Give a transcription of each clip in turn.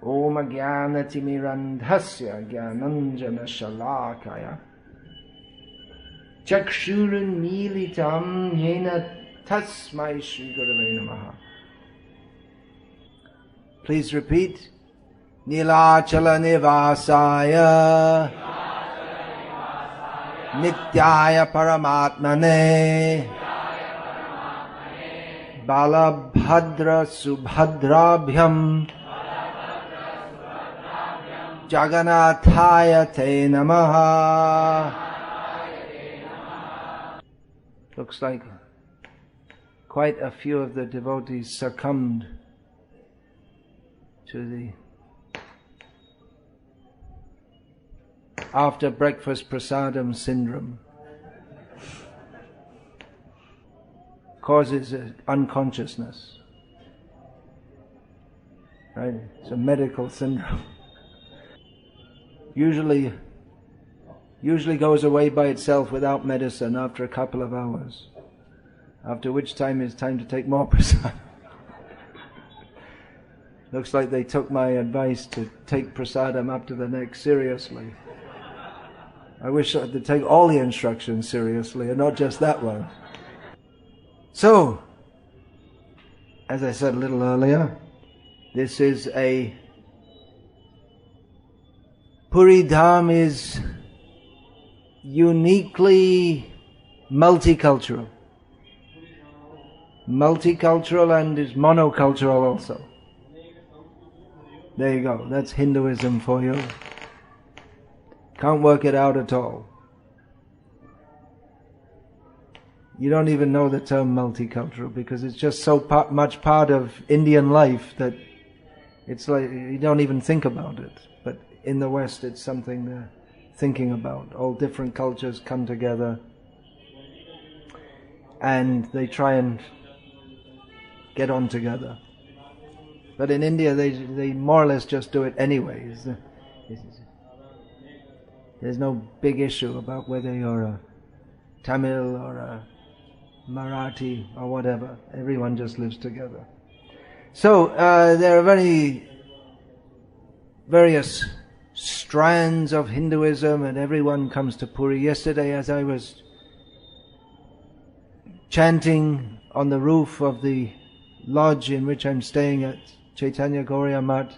Om Jnanatirmirandhasya Jnananjana Shalakaya Chakshurunmilitam Yena Tasmai Shri Gurave Namaha. Please repeat. Nilachala Nivasaya Nityaya Paramatmane Balabhadra Subhadrabhyam Jagannathaya Te Namaha. Looks like quite a few of the devotees succumbed to the after breakfast prasadam syndrome. Causes unconsciousness. Right? It's a medical syndrome. Usually goes away by itself without medicine after a couple of hours. After which time it's time to take more prasadam. Looks like they took my advice to take prasadam up to the neck seriously. I wish I could take all the instructions seriously and not just that one. So, as I said a little earlier, this is Puri Dham is uniquely multicultural. Multicultural and is monocultural also. There you go, that's Hinduism for you. Can't work it out at all. You don't even know the term multicultural because it's just so much part of Indian life that it's like you don't even think about it. But in the West it's something they're thinking about. All different cultures come together and they try and get on together. But in India they more or less just do it anyway. There's no big issue about whether you're a Tamil or a Marathi or whatever. Everyone just lives together. So there are various strands of Hinduism and everyone comes to Puri. Yesterday as I was chanting on the roof of the lodge in which I'm staying at Chaitanya Gauriya Math,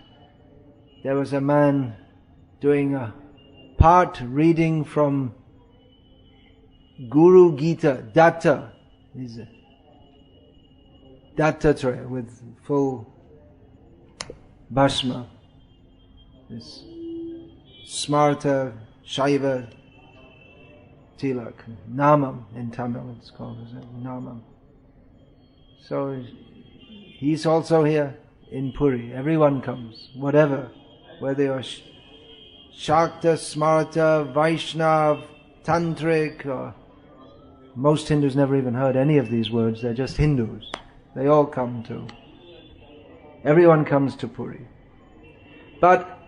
there was a man doing a part reading from Guru Gita, Datta. He's a Dattatreya with full bhasma. This Smarta Shaiva Tilak, Namam in Tamil it's called, is it? Namam. So he's also here in Puri. Everyone comes, whatever, whether you're Shakta, Smarta, Vaishnav, Tantric, or most Hindus never even heard any of these words, they're just Hindus. They all come to. Everyone comes to Puri. But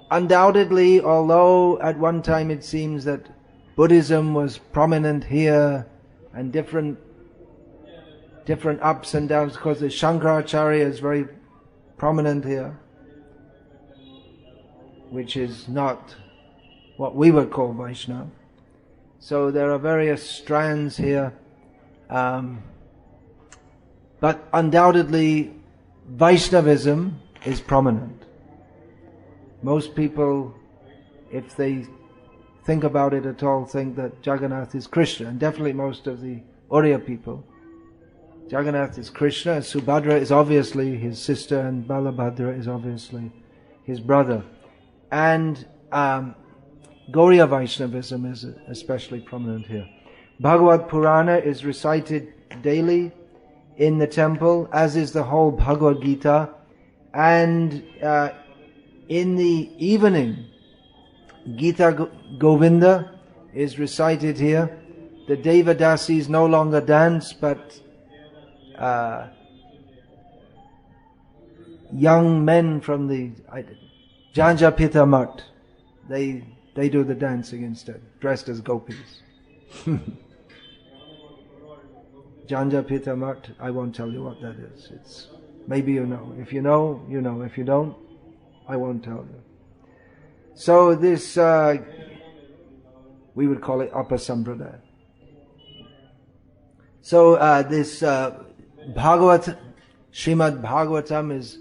undoubtedly, although at one time it seems that Buddhism was prominent here and different ups and downs, because the Shankaracharya is very prominent here, which is not what we would call Vaishnava. So there are various strands here, but undoubtedly Vaishnavism is prominent. Most people, if they think about it at all, think that Jagannath is Krishna, and definitely most of the Oriya people. Jagannath is Krishna, and Subhadra is obviously his sister, and Balabhadra is obviously his brother. And Gauriya Vaishnavism is especially prominent here. Bhagavad Purana is recited daily in the temple, as is the whole Bhagavad Gita. And in the evening, Gita Govinda is recited here. The Devadasis no longer dance, but young men from the Janjapita Math, they do the dancing instead, dressed as gopis. Janjapita Math, I won't tell you what that is. It's maybe you know. If you know, you know. If you don't, I won't tell you. So this, we would call it Upper Sampradaya. So this Bhagavad, Srimad Bhagavatam is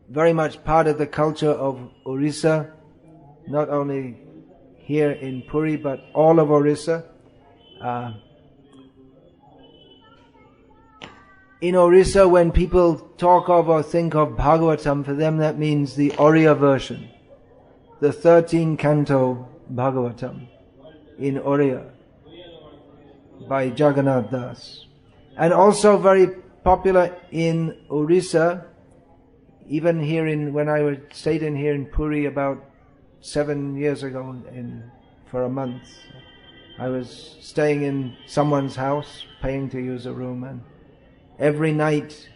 very much part of the culture of Odisha, not only here in Puri, but all of Odisha. In Odisha, when people talk of or think of Bhagavatam, for them that means the Oriya version, the 13 canto Bhagavatam in Oriya by Jagannath Das. And also very popular in Odisha, even here when I stayed in here in Puri about 7 years ago for a month. I was staying in someone's house, paying to use a room, and every night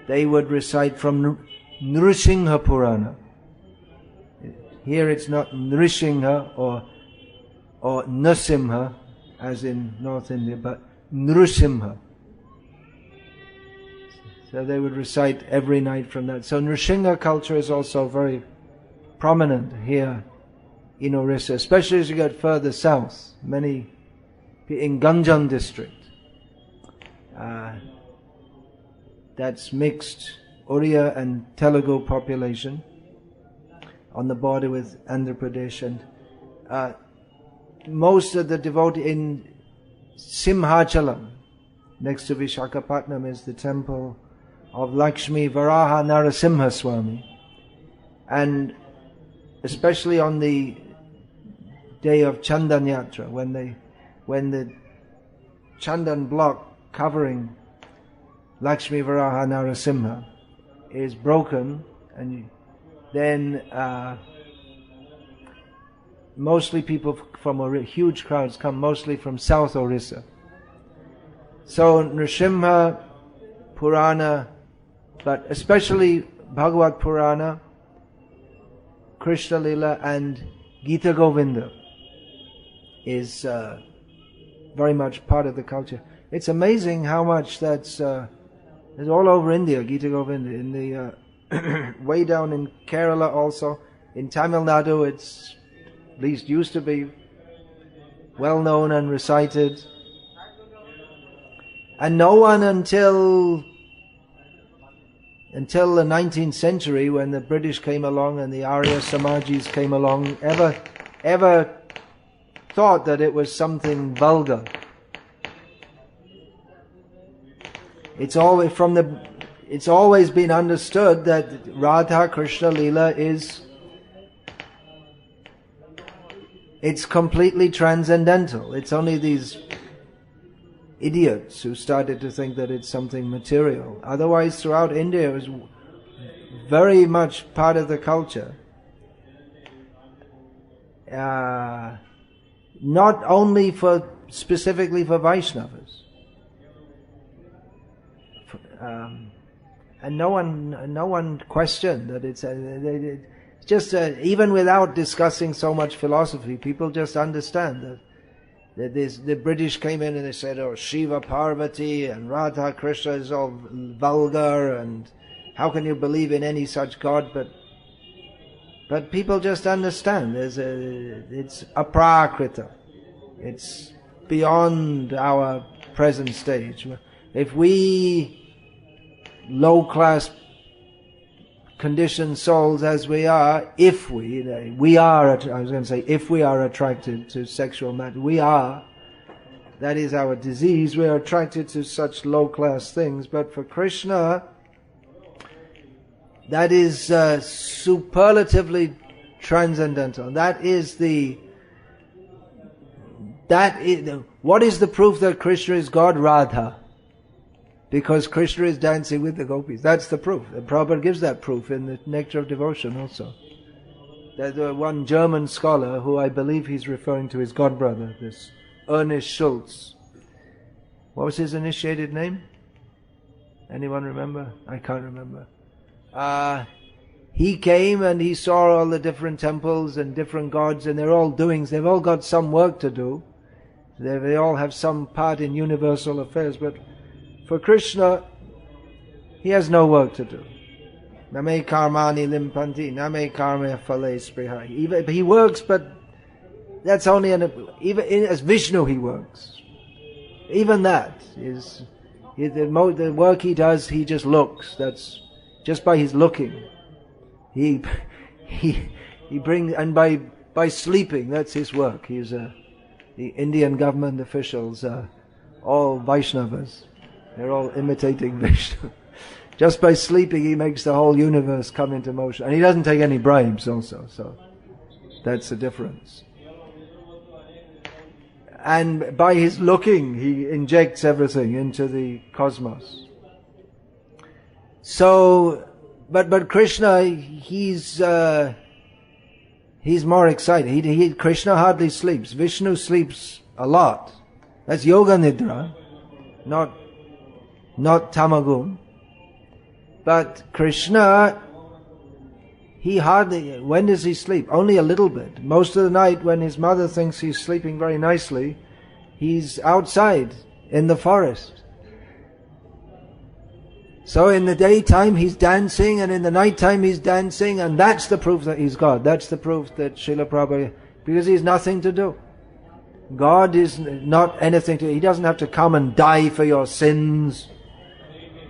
they would recite from Nrsimha Purana. Here it's not Nrsimha or Nasimha as in North India, but Nrsimha. So they would recite every night from that. So Nrsimha culture is also very prominent here in Orissa, especially as you get further south. Many in Ganjam district. That's mixed Oriya and Telugu population on the border with Andhra Pradesh, and most of the devotees in Simhachalam, next to Vishakhapatnam, is the temple of Lakshmi Varaha Narasimha Swami, and especially on the day of Chandan Yatra, when the Chandan block covering Lakshmi Varaha Narasimha is broken, and then mostly people from huge crowds come mostly from South Orissa. So Nrsimha Purana, but especially Bhagavad Purana, Krishna Lila and Gita Govinda is very much part of the culture. It's amazing how much that's all over India, Gita Govinda. In the way down in Kerala also, in Tamil Nadu, it's at least used to be well known and recited. And no one until the 19th century, when the British came along and the Arya Samajis came along, ever thought that it was something vulgar. It's always been understood that Radha Krishna Leela it's completely transcendental. It's only these idiots who started to think that it's something material. Otherwise, throughout India, it was very much part of the culture. Not only specifically for Vaishnavas. And no one questioned that it's just even without discussing so much philosophy, people just understand that the British came in and they said, oh, Shiva Parvati and Radha Krishna is all vulgar, and how can you believe in any such God? But people just understand it's aprakrita. It's beyond our present stage. If we low-class conditioned souls as we are, if we are attracted to sexual matter, that is our disease, we are attracted to such low-class things. But for Krishna, that is superlatively transcendental. What is the proof that Krishna is God? Radha. Because Krishna is dancing with the gopis. That's the proof. And Prabhupada gives that proof in the Nectar of Devotion also. There's one German scholar who I believe he's referring to his godbrother, this Ernest Schultz. What was his initiated name? Anyone remember? I can't remember. He came and he saw all the different temples and different gods, and they've all got some work to do. They all have some part in universal affairs, but for Krishna, he has no work to do. Name karmani limpanti, name karma phale spriha. Even he works, but that's only even as Vishnu he works. Even that is the work he does. He just looks. That's just by his looking. He brings, and by sleeping. That's his work. He's the Indian government officials are all Vaishnavas. They're all imitating Vishnu. Just by sleeping, he makes the whole universe come into motion. And he doesn't take any bribes also, so that's the difference. And by his looking, he injects everything into the cosmos. So, but Krishna, he's more excited. Krishna hardly sleeps. Vishnu sleeps a lot. That's yoga nidra, not tamagun. But Krishna, when does he sleep? Only a little bit. Most of the night when his mother thinks he's sleeping very nicely, he's outside in the forest. So in the daytime he's dancing, and in the nighttime he's dancing, and that's the proof that he's God. That's the proof that Srila Prabhupada, because he's nothing to do. God is not anything to, he doesn't have to come and die for your sins.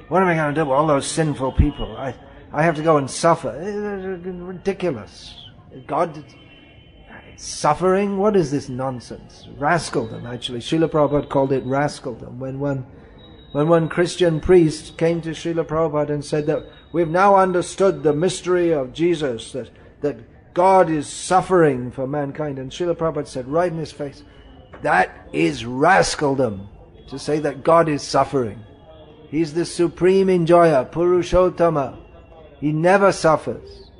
What am I going to do with all those sinful people? I have to go and suffer. Ridiculous. God suffering? What is this nonsense? Rascaldom, actually. Srila Prabhupada called it rascaldom. When one Christian priest came to Srila Prabhupada and said that we've now understood the mystery of Jesus, that God is suffering for mankind. And Srila Prabhupada said right in his face, that is rascaldom, to say that God is suffering. He's the supreme enjoyer, Purushottama. He never suffers.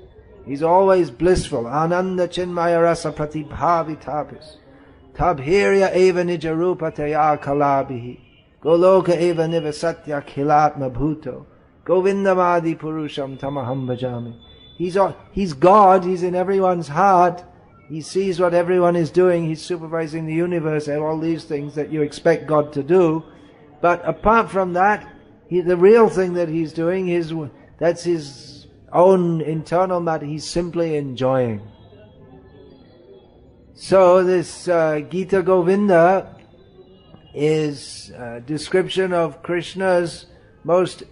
He's always blissful. Ananda chinmaya rasa pratibhavitapis. Tabhirya eva nijarupa taya kalabihi. Goloka eva nivasatya khilatma bhuto. Govindamadi purusham tamaham bhajami. He's God. He's in everyone's heart. He sees what everyone is doing. He's supervising the universe and all these things that you expect God to do. But apart from that, the real thing that he's doing, that's his own internal matter. He's simply enjoying. So this Gita Govinda is a description of Krishna's most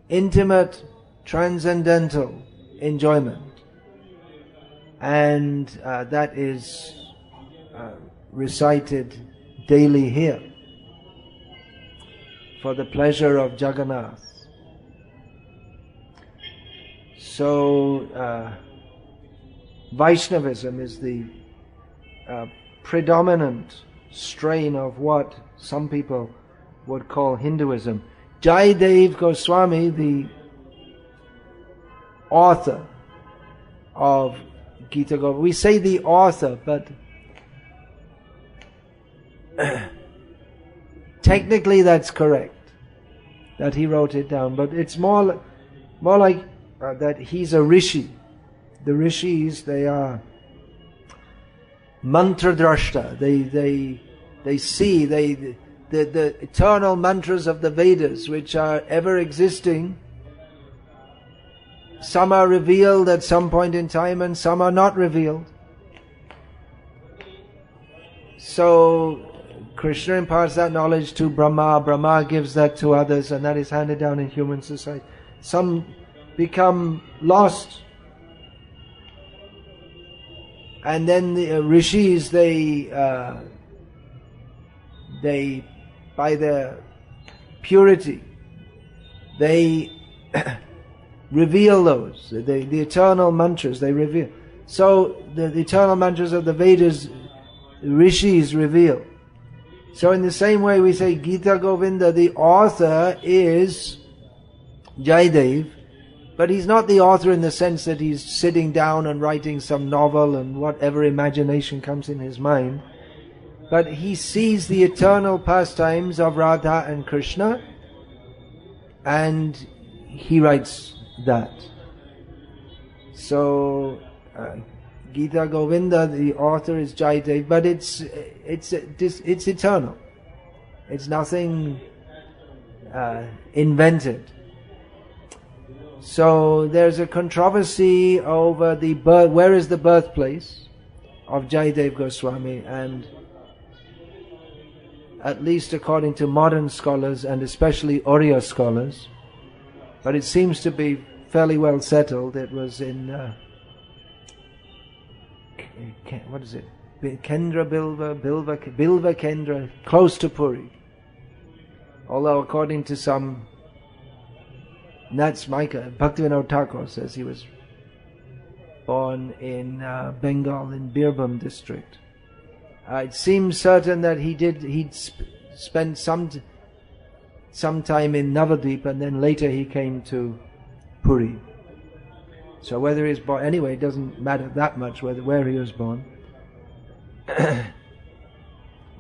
intimate, transcendental enjoyment. And that is recited daily here for the pleasure of Jagannath. So Vaishnavism is the predominant strain of what some people would call Hinduism. Jayadev Goswami, the author of Gita Govinda, we say the author, but technically that's correct, that he wrote it down, but it's more like that he's a rishi. The rishis, they are mantra drashta. They see the eternal mantras of the Vedas, which are ever existing. Some are revealed at some point in time and some are not revealed. So Krishna imparts that knowledge to Brahma. Brahma gives that to others, and that is handed down in human society. Some become lost, and then the rishis, they by their purity, they reveal those, the eternal mantras, they reveal. So the eternal mantras of the Vedas, rishis reveal. So in the same way we say Gita Govinda, the author is Jayadev, but he's not the author in the sense that he's sitting down and writing some novel and whatever imagination comes in his mind. But he sees the eternal pastimes of Radha and Krishna, and he writes that. So Gita Govinda, the author is Jayadev, but it's eternal. It's nothing invented. So there's a controversy over the birth, where is the birthplace of Jayadev Goswami, and at least according to modern scholars and especially Oriya scholars, but it seems to be fairly well settled. It was in what is it? Kendra Bilva Kendra, close to Puri. Although according to some, that's Micah, Bhaktivinoda Thakur says he was born in Bengal in Birbhum district. It seems certain that he'd spent some time in Navadvip and then later he came to Puri. So whether he was born, anyway, it doesn't matter that much where he was born.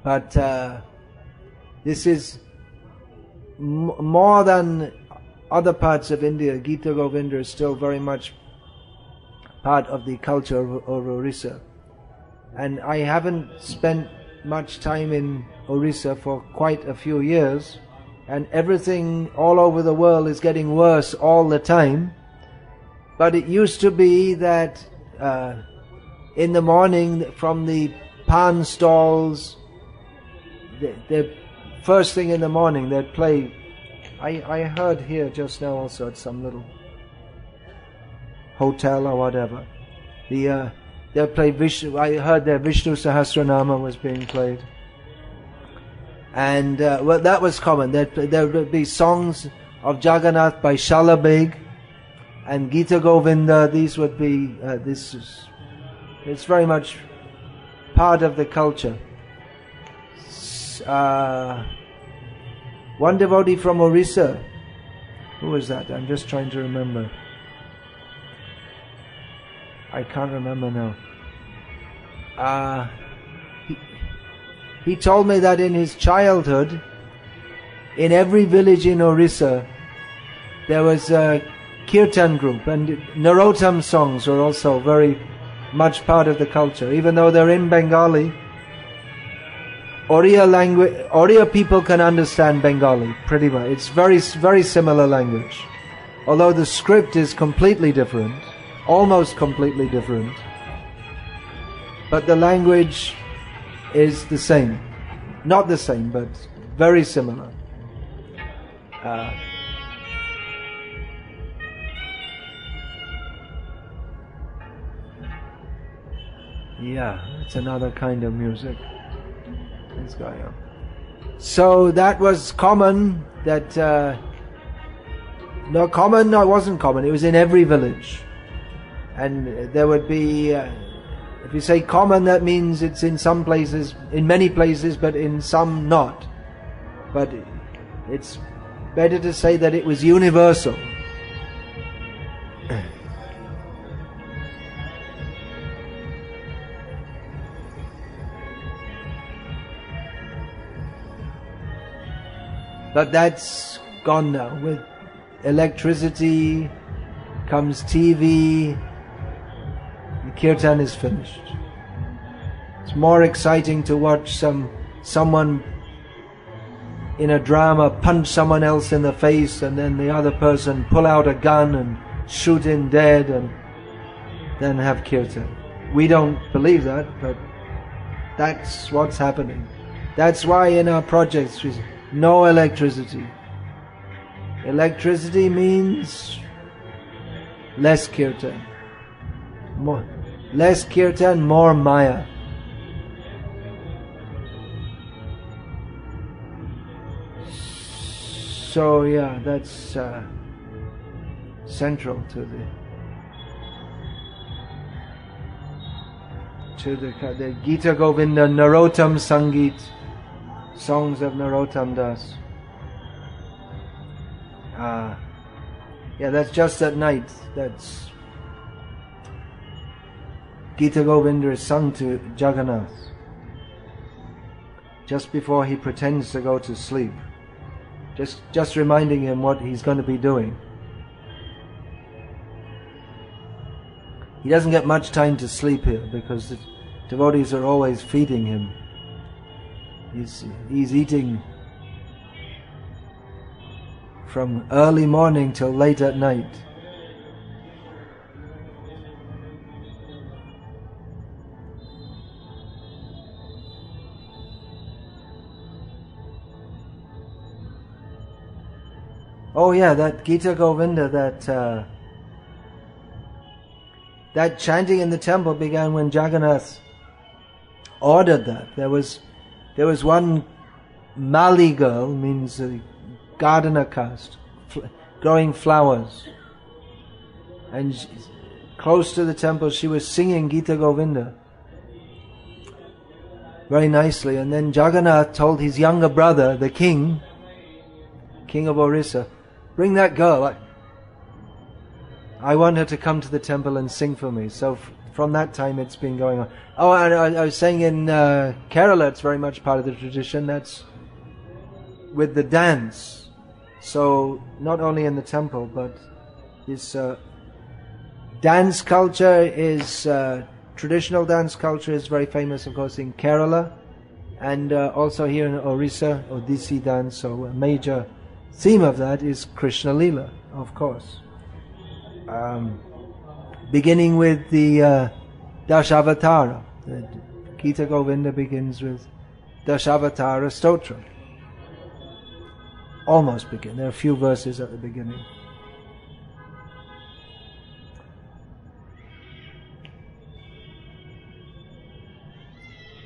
But this is more than other parts of India. Gita Govinda is still very much part of the culture of Orissa. And I haven't spent much time in Orissa for quite a few years, and everything all over the world is getting worse all the time. But it used to be that in the morning from the pan stalls, the first thing in the morning they'd play, I heard here just now also at some little hotel or whatever, they'll play Vishnu. I heard that Vishnu Sahasranama was being played, and well, that was common. There would be songs of Jagannath by Shalabeg and Gita Govinda. These would be it's very much part of the culture. One devotee from Orissa, who was that? I'm just trying to remember. I can't remember now. He told me that in his childhood, in every village in Orissa, there was a kirtan group, and Narottam songs were also very much part of the culture. Even though they're in Bengali, Oriya people can understand Bengali pretty much. It's very, very similar language, although the script is completely different. Almost completely different, but the language is the same. Not the same, but very similar. Yeah, it's another kind of music that's going on. So that was common. It wasn't common. It was in every village. And there would be, if you say common, that means it's in some places, in many places, but in some not. But it's better to say that it was universal. But that's gone now. With electricity comes TV. The kirtan is finished. It's more exciting to watch someone in a drama punch someone else in the face and then the other person pull out a gun and shoot him dead and then have kirtan. We don't believe that, but that's what's happening. That's why in our projects we say, no electricity. Electricity means less kirtan. Less kirtan, more maya. So yeah, that's central to the Gita Govinda Narottam Sangeet, songs of Narottam Das. Yeah, that's just at night. That's Gita Govinda is sung to Jagannath just before he pretends to go to sleep, just reminding him what he's going to be doing. He doesn't get much time to sleep here because the devotees are always feeding him. He's eating from early morning till late at night. Oh yeah, that Gita Govinda, that chanting in the temple began when Jagannath ordered that. There was one Mali girl, means a gardener caste, growing flowers, and close to the temple she was singing Gita Govinda very nicely. And then Jagannath told his younger brother, the king of Odisha, bring that girl. I want her to come to the temple and sing for me. So from that time it's been going on. Oh, and I was saying in Kerala it's very much part of the tradition. That's with the dance. So not only in the temple, but this dance culture is, traditional dance culture is very famous, of course, in Kerala, and also here in Odisha, Odissi dance. So a major theme of that is Krishna Lila, of course. Beginning with the Dashavatara. The Gita Govinda begins with Dashavatara Stotra. Almost begin. There are a few verses at the beginning.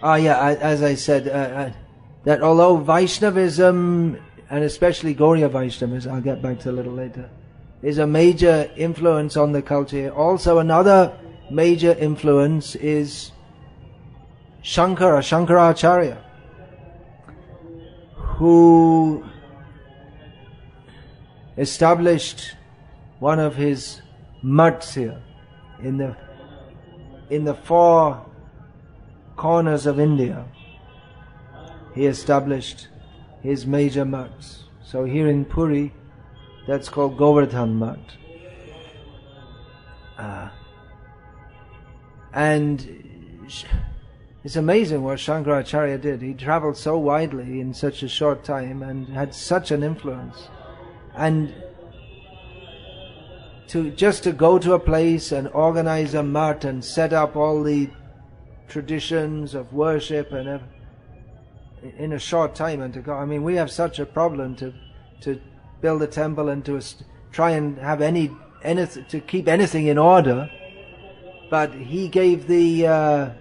As I said, that although Vaishnavism, and especially Gauriya Vaishnavism, I'll get back to a little later, is a major influence on the culture, also another major influence is Shankaracharya, who established one of his mats here in the four corners of India. He established his major mats. So here in Puri, that's called Govardhan Mat. And it's amazing what Shankaracharya did. He traveled so widely in such a short time and had such an influence. And to go to a place and organize a mat and set up all the traditions of worship and in a short time, and to go, I mean, we have such a problem to build a temple and to try and have anything to keep anything in order, but he gave the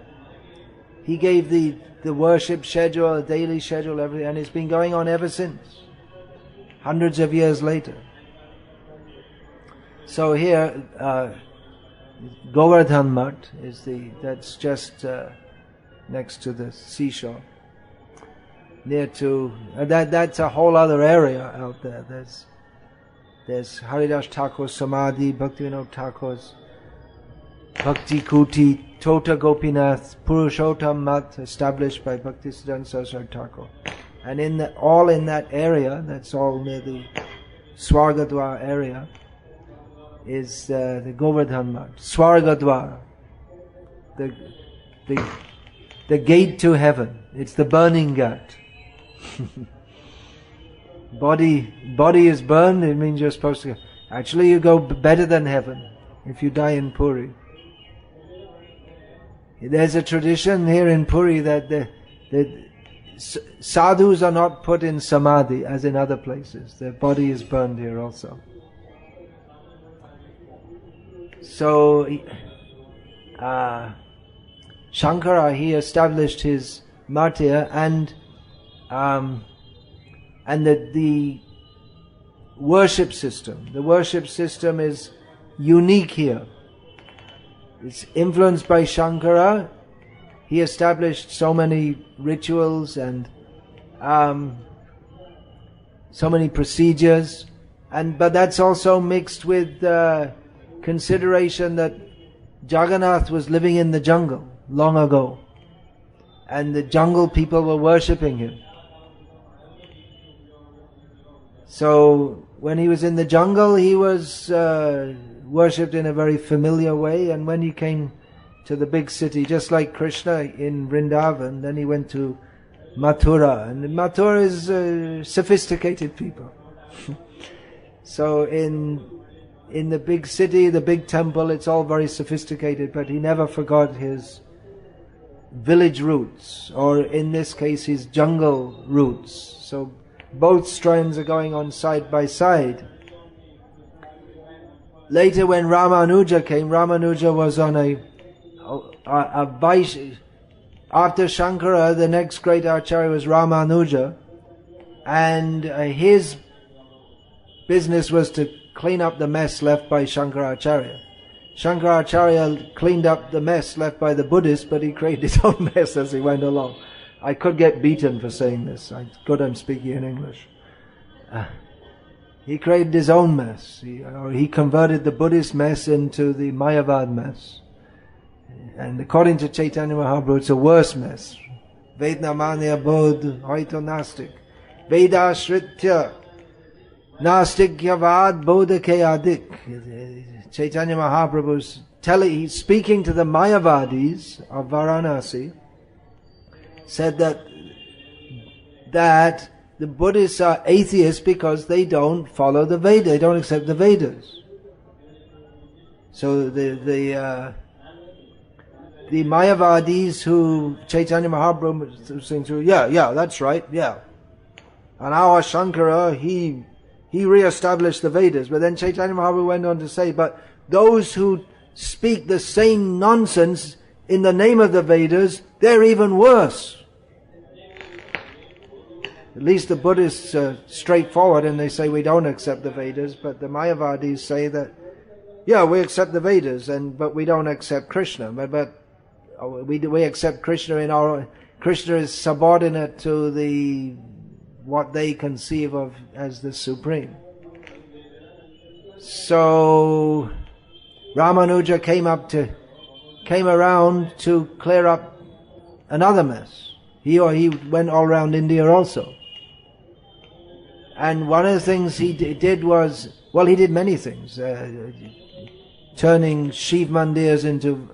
worship schedule, the daily schedule, everything, and it's been going on ever since, hundreds of years later. So here, Govardhan Mat is that's just next to the seashore. Near to that's a whole other area out there. There's Haridas Thakur's Samadhi, Bhaktivinoda Thakur's Bhakti Kuti, Tota Gopinath, Purushottam Mat, established by Bhaktisiddhanta Saraswati Thakur. And all in that area, that's all near the Swargadwar area, is the Govardhan Mat, Swargadwar, the gate to heaven. It's the burning gate. Body is burned, it means you're supposed to go. Actually, you go better than heaven if you die in Puri. There's a tradition here in Puri that the sadhus are not put in samadhi as in other places. Their body is burned here also. So Shankara, he established his mat here, and the worship system. The worship system is unique here. It's influenced by Shankara. He established so many rituals and so many procedures, but that's also mixed with consideration that Jagannath was living in the jungle long ago, and the jungle people were worshipping him. So when he was in the jungle, he was worshipped in a very familiar way, and when he came to the big city, just like Krishna in Vrindavan, then he went to Mathura, and Mathura is sophisticated people. So in the big city, the big temple, it's all very sophisticated, but he never forgot his village roots, or in this case his jungle roots. So both strands are going on side by side. later when Ramanuja came, Ramanuja was on a after Shankara, the next great acharya was Ramanuja, and his business was to clean up the mess left by Shankaracharya. Shankaracharya cleaned up the mess left by the Buddhists, but he created his own mess as he went along. I could get beaten for saying this. It's good I'm speaking in English. He created his own mess. He converted the Buddhist mess into the Mayavad mess. And according to Chaitanya Mahaprabhu, it's a worse mess. Vednamanya bodh hoito nastik. Veda shritya nastikyavad bodhake adik. Chaitanya Mahaprabhu's he's speaking to the Mayavadis of Varanasi, said that the Buddhists are atheists because they don't follow the Vedas, they don't accept the Vedas. So the Mayavadis who Chaitanya Mahaprabhu was saying to, yeah, that's right, yeah. And our Shankara, he re-established the Vedas. But then Chaitanya Mahaprabhu went on to say, but those who speak the same nonsense in the name of the Vedas, they're even worse. At least the Buddhists are straightforward and they say we don't accept the Vedas, but the Mayavadis say that, yeah, we accept the Vedas, but we don't accept Krishna. But we accept Krishna Krishna is subordinate to what they conceive of as the supreme. So Ramanuja came around to clear up another mess. He went all around India also. And one of the things he did was, he did many things, turning Shiv mandirs into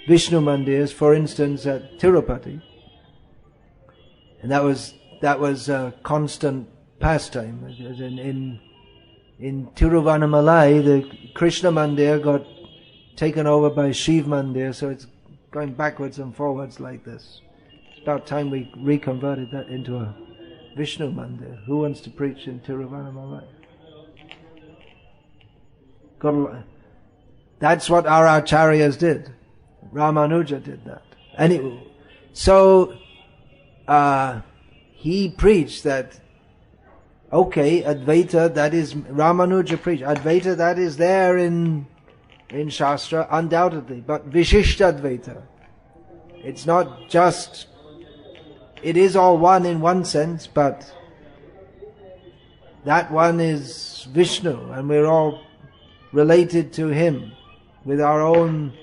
Vishnu mandirs, for instance, at Tirupati. And that was a constant pastime. In Tiruvannamalai, the Krishna mandir got taken over by Shiv mandir, so it's going backwards and forwards like this. It's about time we reconverted that into a Vishnu mandir. Who wants to preach in Tiruvannamalai? That's what our acharyas did. Ramanuja did that. Anyway, so he preached that, okay, Advaita, that is, Ramanuja preached, Advaita, that is there in Shastra, undoubtedly, but Vishishta Advaita. It's not just, it is all one in one sense, but that one is Vishnu, and we're all related to him with our own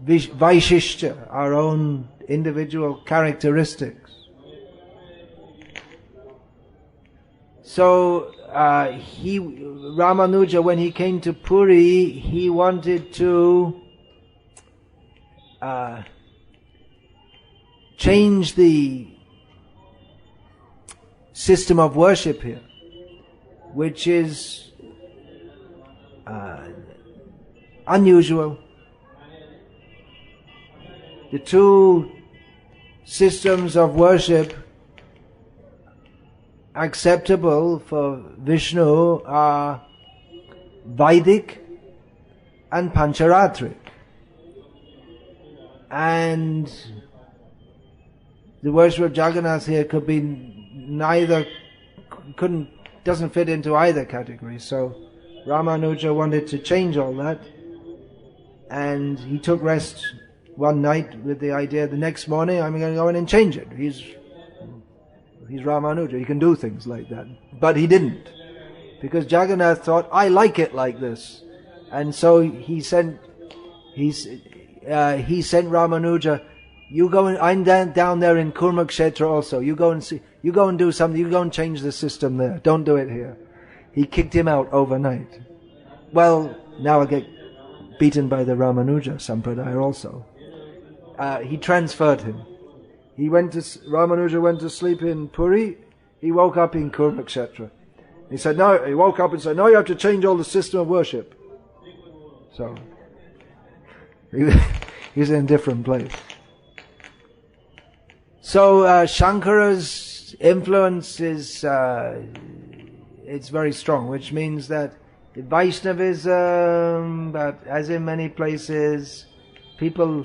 Vaishishta, our own individual characteristics. So Ramanuja, when he came to Puri, he wanted to change the system of worship here, which is unusual. The two systems of worship acceptable for Vishnu are Vedic and Pancharatric. And the worship of Jagannath here could be doesn't fit into either category. So Ramanuja wanted to change all that, and he took rest one night with the idea the next morning I'm going to go in and change it. He's Ramanuja, he can do things like that. But he didn't, because Jagannath thought, I like it like this. And so he sent Ramanuja, you go and I'm down there in Kurmakshetra also. You go and do something, you go and change the system there. Don't do it here. He kicked him out overnight. Well, now I get beaten by the Ramanuja Sampradaya also. He transferred him. Ramanuja went to sleep in Puri. He woke up in Kurmakshetra. He woke up and said, no, you have to change all the system of worship. So, he's in a different place. So, Shankara's influence is, it's very strong, which means that The Vaishnavism, but as in many places, people,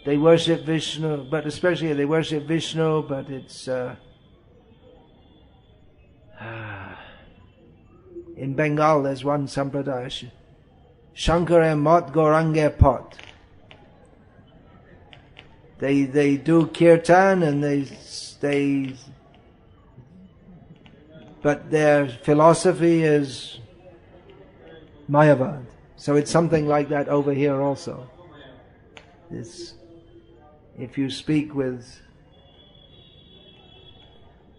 they worship Vishnu, but especially they worship Vishnu, but it's in Bengal there's one sampradaya, Shankara Mot Gaurange Pot. They do kirtan and they but their philosophy is Mayavad. So it's something like that over here also. If you speak with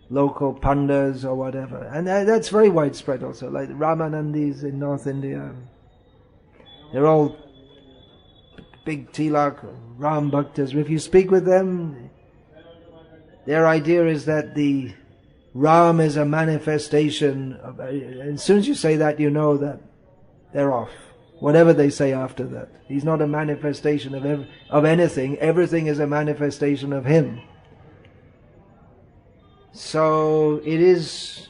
local pandas or whatever, and that's very widespread also, like Ramanandis in North India, they're all big tilak, Ram Bhaktas. If you speak with them, their idea is that the Ram is a manifestation of, as soon as you say that, you know that they're off. Whatever they say after that. He's not a manifestation of anything. Everything is a manifestation of him. So it is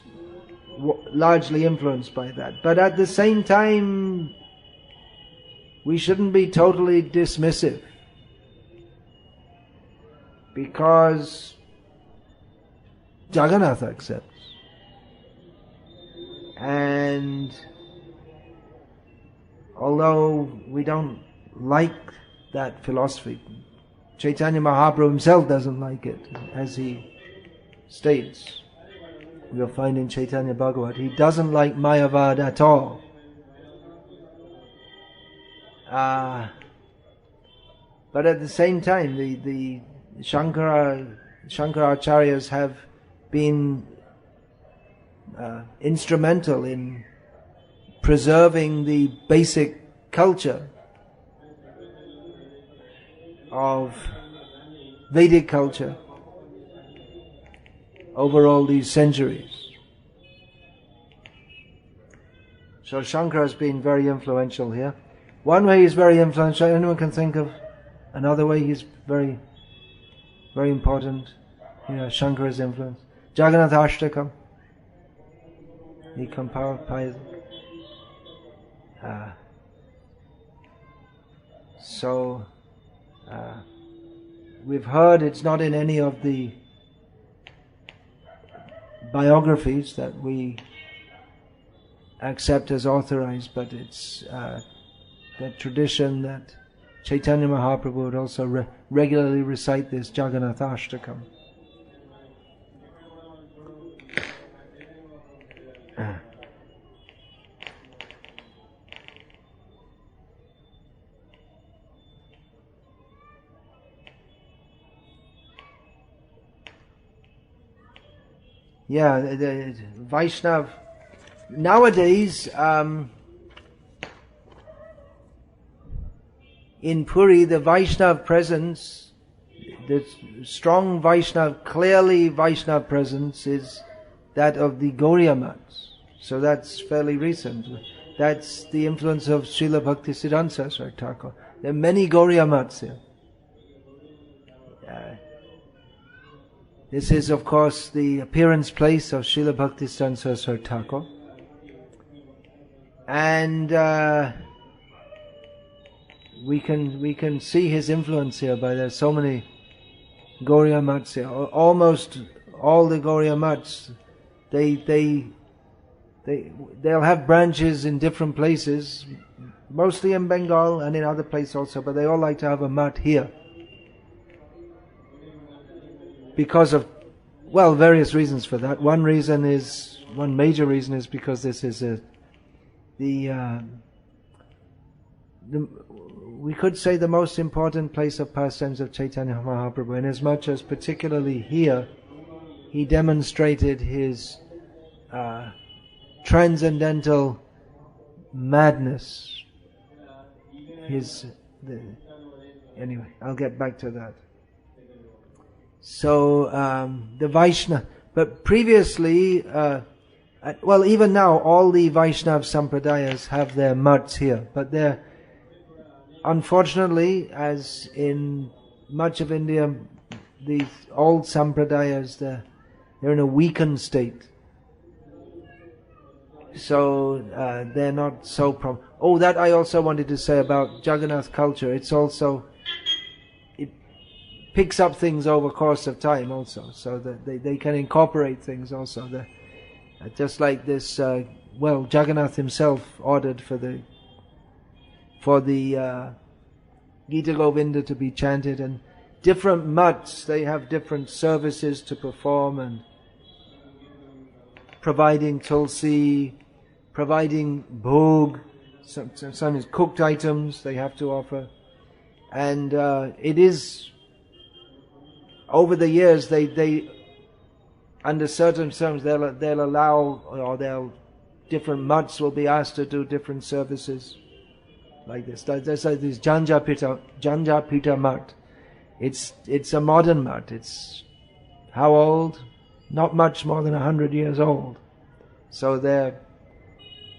largely influenced by that. But at the same time, we shouldn't be totally dismissive. Because Jagannath accepts. And although we don't like that philosophy, Chaitanya Mahaprabhu himself doesn't like it, as he states. We'll find in Chaitanya Bhagavat, he doesn't like Mayavad at all. But at the same time, the Shankaracharyas have been instrumental in preserving the basic culture of Vedic culture over all these centuries. So Shankara has been very influential here. One way he's very influential, anyone can think of another way he's very, very important. Shankara's influence. Jagannath Ashtakam. He compiled we've heard it's not in any of the biographies that we accept as authorized, but it's the tradition that Chaitanya Mahaprabhu would also regularly recite this Jagannath Ashtakam. The Vaishnav nowadays in Puri, the Vaishnav presence, the strong Vaishnav, clearly Vaishnav presence is that of the Gauriya Mats. So that's fairly recent. That's the influence of Srila Bhaktisiddhanta Saraswati Thakur. There are many Gauriya Mats here. This is, of course, the appearance place of Srila Bhaktisiddhanta Saraswati Thakur. And we can see his influence here by there's so many Gauriya Mats here. Almost all the Gauriya Mats, they'll have branches in different places, mostly in Bengal and in other places also, but they all like to have a mat here. Because of, various reasons for that. One major reason is because this is we could say the most important place of pastimes of Chaitanya Mahaprabhu, inasmuch as particularly here he demonstrated his transcendental madness. Anyway, I'll get back to that. So the Vaishnava, but previously, even now, all the Vaishnav Sampradayas have their mats here, but they're, unfortunately, as in much of India, these old Sampradayas, they're in a weakened state. So they're not so that I also wanted to say about Jagannath culture. It's also, it picks up things over course of time also, so that they can incorporate things also. Just like this, Jagannath himself ordered for the Gita Govinda to be chanted, and different mutts, they have different services to perform, and providing tulsi, providing bhog, sometimes cooked items they have to offer. And it is, over the years, they under certain terms they'll allow, or different mutts will be asked to do different services like this. There's like this Janjapita mutt. It's a modern mutt. It's how old? Not much more than 100 years old. So their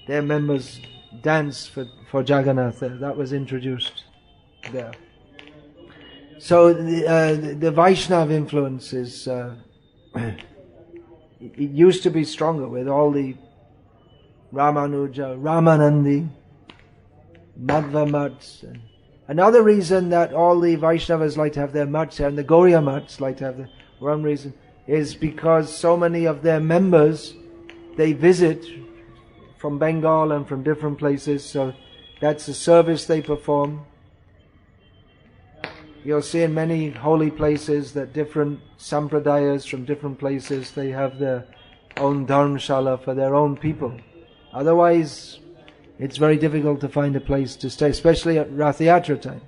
members dance for Jagannath. That was introduced there. So the Vaishnava influence is it used to be stronger with all the Ramanuja, Ramanandi, Madhva mutts. Another reason that all the Vaishnavas like to have their mutts here, and the Gauriya mutts like to have one reason, is because so many of their members, they visit from Bengal and from different places, so that's a service they perform. You'll see in many holy places that different sampradayas from different places, they have their own dharmshala for their own people. Otherwise, it's very difficult to find a place to stay, especially at Rath Yatra time.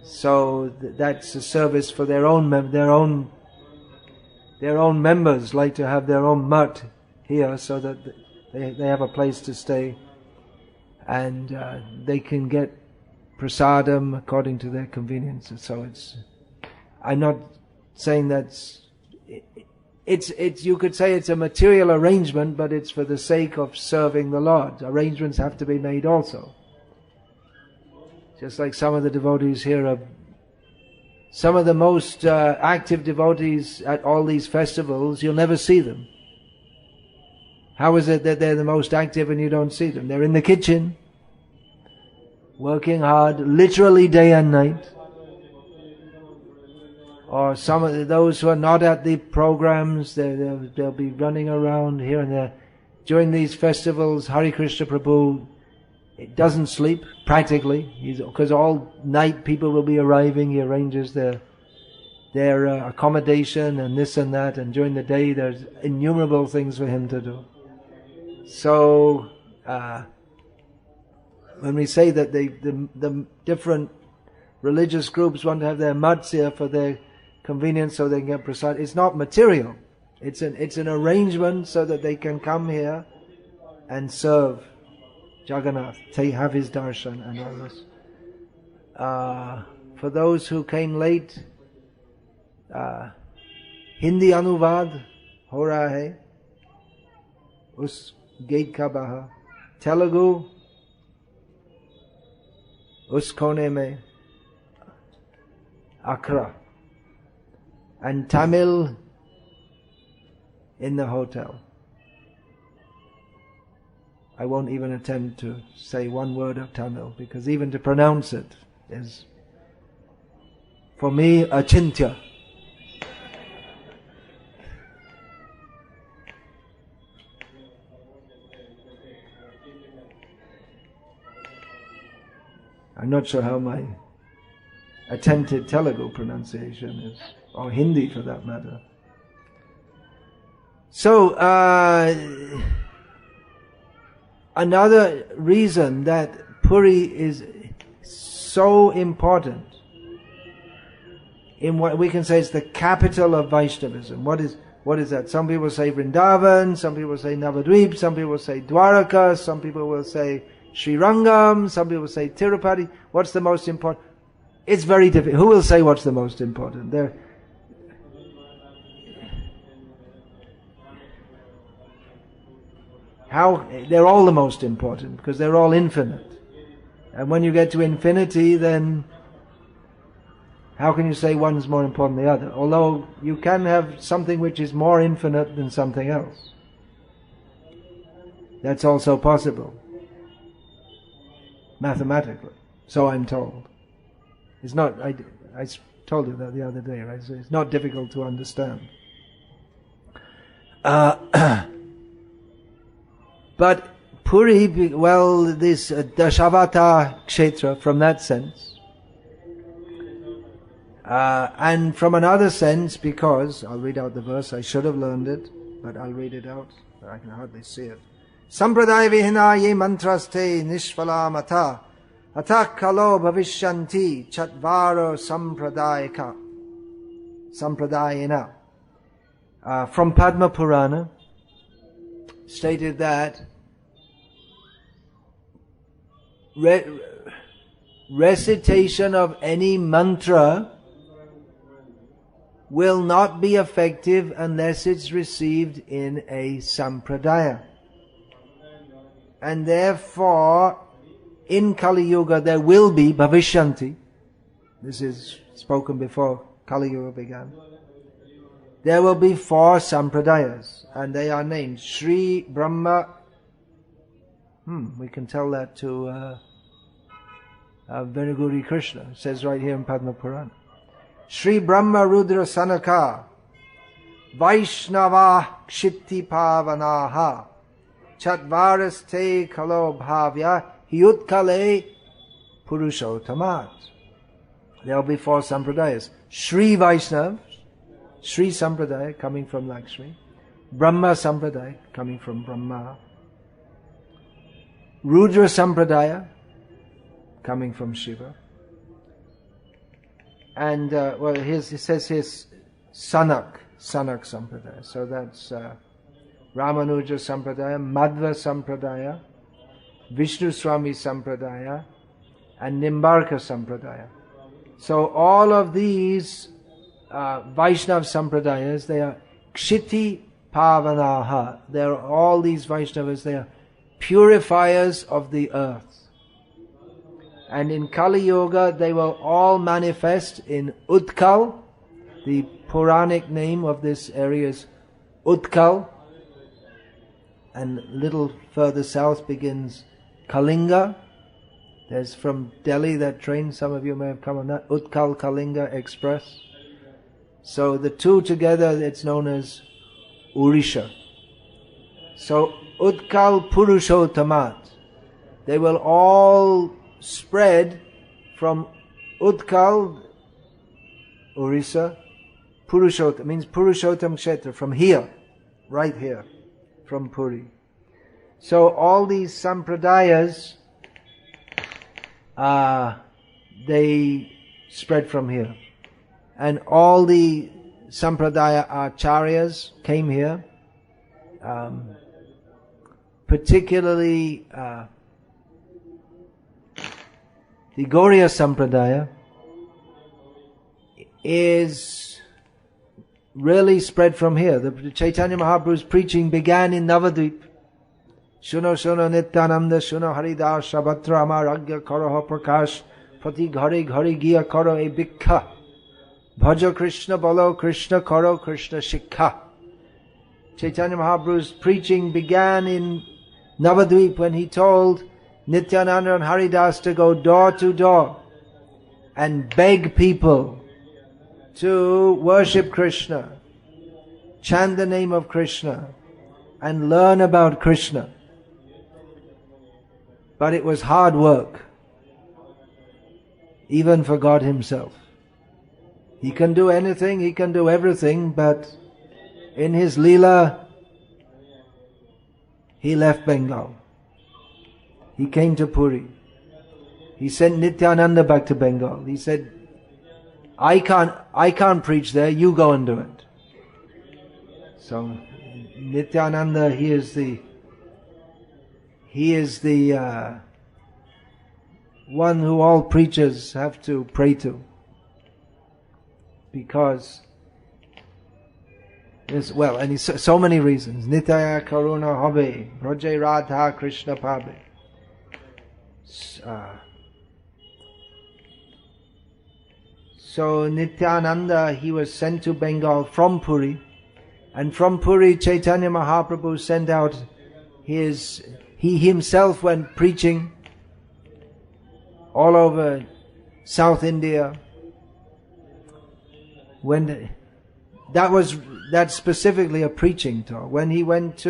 So that's a service for their own members like to have their own mutt here, so that they have a place to stay, and they can get prasadam according to their convenience. So I'm not saying it's you could say it's a material arrangement, but it's for the sake of serving the Lord. Arrangements have to be made also. Just like some of the devotees here are, some of the most active devotees at all these festivals, you'll never see them. How is it that they're the most active and you don't see them? They're in the kitchen, working hard, literally day and night. Or some of those who are not at the programs, they'll be running around here and there. During these festivals, Hare Krishna Prabhu, it doesn't sleep, practically, because all night people will be arriving. He arranges their accommodation and this and that, and during the day there's innumerable things for him to do. So, when we say that the different religious groups want to have their mutts here for their convenience so they can get prasad, it's not material. It's an arrangement so that they can come here and serve Jagannath, have his darshan and all this. For those who came late, Hindi anuvad ho raha hai, us gate ka bahar. Telugu, us kone mein akra. And Tamil in the hotel. I won't even attempt to say one word of Tamil, because even to pronounce it is, for me, achintya. I'm not sure how my attempted Telugu pronunciation is, or Hindi for that matter. So, another reason that Puri is so important, in what we can say is the capital of Vaishnavism. What is that? Some people say Vrindavan, some people say Navadvip, some people say Dwaraka, some people will say Srirangam, some people say Tirupati. What's the most important? It's very difficult. Who will say what's the most important? They're all the most important, because they're all infinite. And when you get to infinity, then how can you say one's more important than the other? Although you can have something which is more infinite than something else. That's also possible, mathematically. So I'm told. It's not, I told you that the other day, right? So it's not difficult to understand. But Puri, well, this Dashavata Kshetra, from that sense, and from another sense, because, I'll read out the verse, I should have learned it, but I'll read it out, I can hardly see it. Sampradaya vihina ye mantraste nishvala mata atak kalo bhavishyanti chatvaro sampradayena. From Padma Purana, stated that recitation of any mantra will not be effective unless it's received in a sampradaya. And therefore, in Kali Yuga there will be bhavishyanti. This is spoken before Kali Yuga began. There will be 4 sampradayas, and they are named Sri Brahma. We can tell that to Venuguri Krishna. It says right here in Padma Purana. Sri Brahma Rudra Sanaka Vaishnava Kshiti Pavanaha Chatvaraste Kalo Bhavya Hyutkale Purushottamat. There will be 4 sampradayas. Sri Vaishnav, Sri Sampradaya coming from Lakshmi, Brahma Sampradaya coming from Brahma, Rudra Sampradaya coming from Shiva, and it says here Sanak Sampradaya. So that's Ramanuja Sampradaya, Madhva Sampradaya, Vishnu Swami Sampradaya, and Nimbarka Sampradaya. So all of these Vaishnav Sampradayas, they are Kshiti Pavanaha. They are all these Vaishnavas, they are purifiers of the earth. And in Kali Yuga, they will all manifest in Utkal. The Puranic name of this area is Utkal. And a little further south begins Kalinga. There's from Delhi that train, some of you may have come on that, Utkal Kalinga Express. So the two together, it's known as Odisha. So Utkal Purushottamat, they will all spread from Utkal, Orissa, Purushottam, means Purushottam Kshetra, from here, right here, from Puri. So all these sampradayas, they spread from here. And all the sampradaya acharyas came here, particularly the Gauriya Sampradaya is really spread from here. The Chaitanya Mahaprabhu's preaching began in Navadvip. Shuno Shuno Nityananda Shuno Haridas Shabatra Amaragya Karaha Prakash Pati Ghari Ghari Giya Karo E Bhikha Bhaja Krishna Balo Krishna Karo Krishna Shikha. Chaitanya Mahaprabhu's preaching began in Navadvip when he told Nityananda and Haridas to go door to door and beg people to worship Krishna, chant the name of Krishna, and learn about Krishna. But it was hard work, even for God Himself. He can do anything, He can do everything, but in His Leela, He left Bengal. He came to Puri. He sent Nityananda back to Bengal. He said, I can't preach there, you go and do it. So Nityananda, he is the one who all preachers have to pray to, because and he's so many reasons. Nitya Karuna Habe Braje Radha Krishna Pabe. So Nityananda, he was sent to Bengal from Puri, and from Puri Chaitanya Mahaprabhu sent out he himself went preaching all over South India. That's specifically a preaching talk. When he went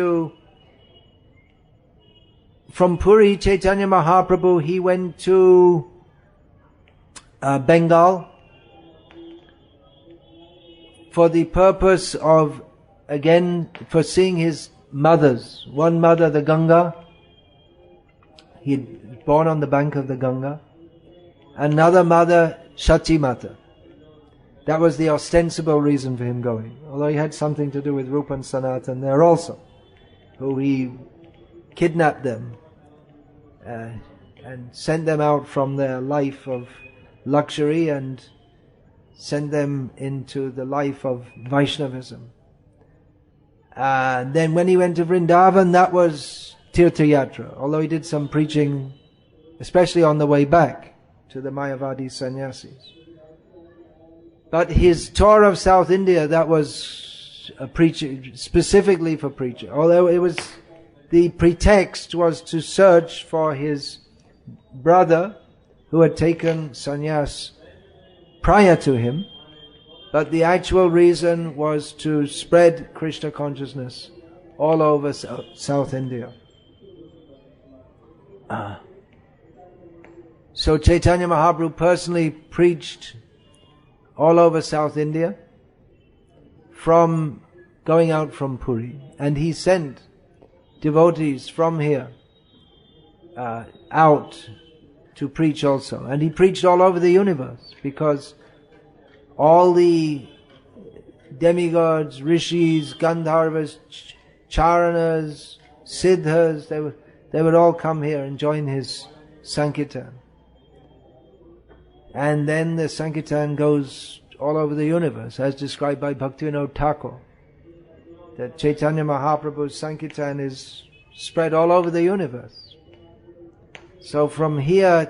from Puri, Chaitanya Mahaprabhu, he went to Bengal for the purpose of, again, for seeing his mothers. One mother, the Ganga, he'd born on the bank of the Ganga. Another mother, Shachi Mata. That was the ostensible reason for him going. Although he had something to do with Rupa and Sanatan there also, who he kidnapped them and sent them out from their life of luxury and sent them into the life of Vaishnavism. And then when he went to Vrindavan, that was Tirtha Yatra, although he did some preaching, especially on the way back to the Mayavadi sannyasis. But his tour of South India, that was a preaching, specifically for preaching. Although the pretext was to search for his brother who had taken sannyas prior to him, but the actual reason was to spread Krishna consciousness all over South India. So Chaitanya Mahaprabhu personally preached all over South India, from going out from Puri, and he sent devotees from here out to preach also. And he preached all over the universe, because all the demigods, rishis, gandharvas, charanas, siddhas, they would all come here and join his Sankirtan. And then the Sankirtan goes all over the universe, as described by Bhaktivinoda Thakur. That Chaitanya Mahaprabhu's Sankirtan is spread all over the universe. So from here,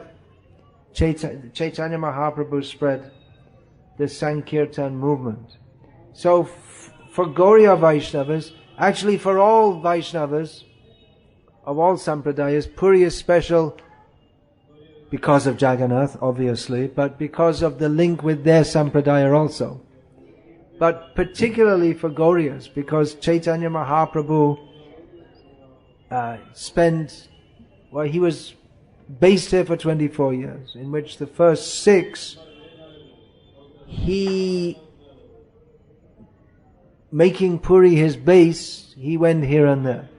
Chaitanya Mahaprabhu spread the Sankirtan movement. So for Gauriya Vaishnavas, actually for all Vaishnavas of all Sampradayas, Puri is special because of Jagannath, obviously, but because of the link with their Sampradaya also. But particularly for Gauriyas, because Chaitanya Mahaprabhu he was based here for 24 years, in which the first 6, making Puri his base, he went here and there.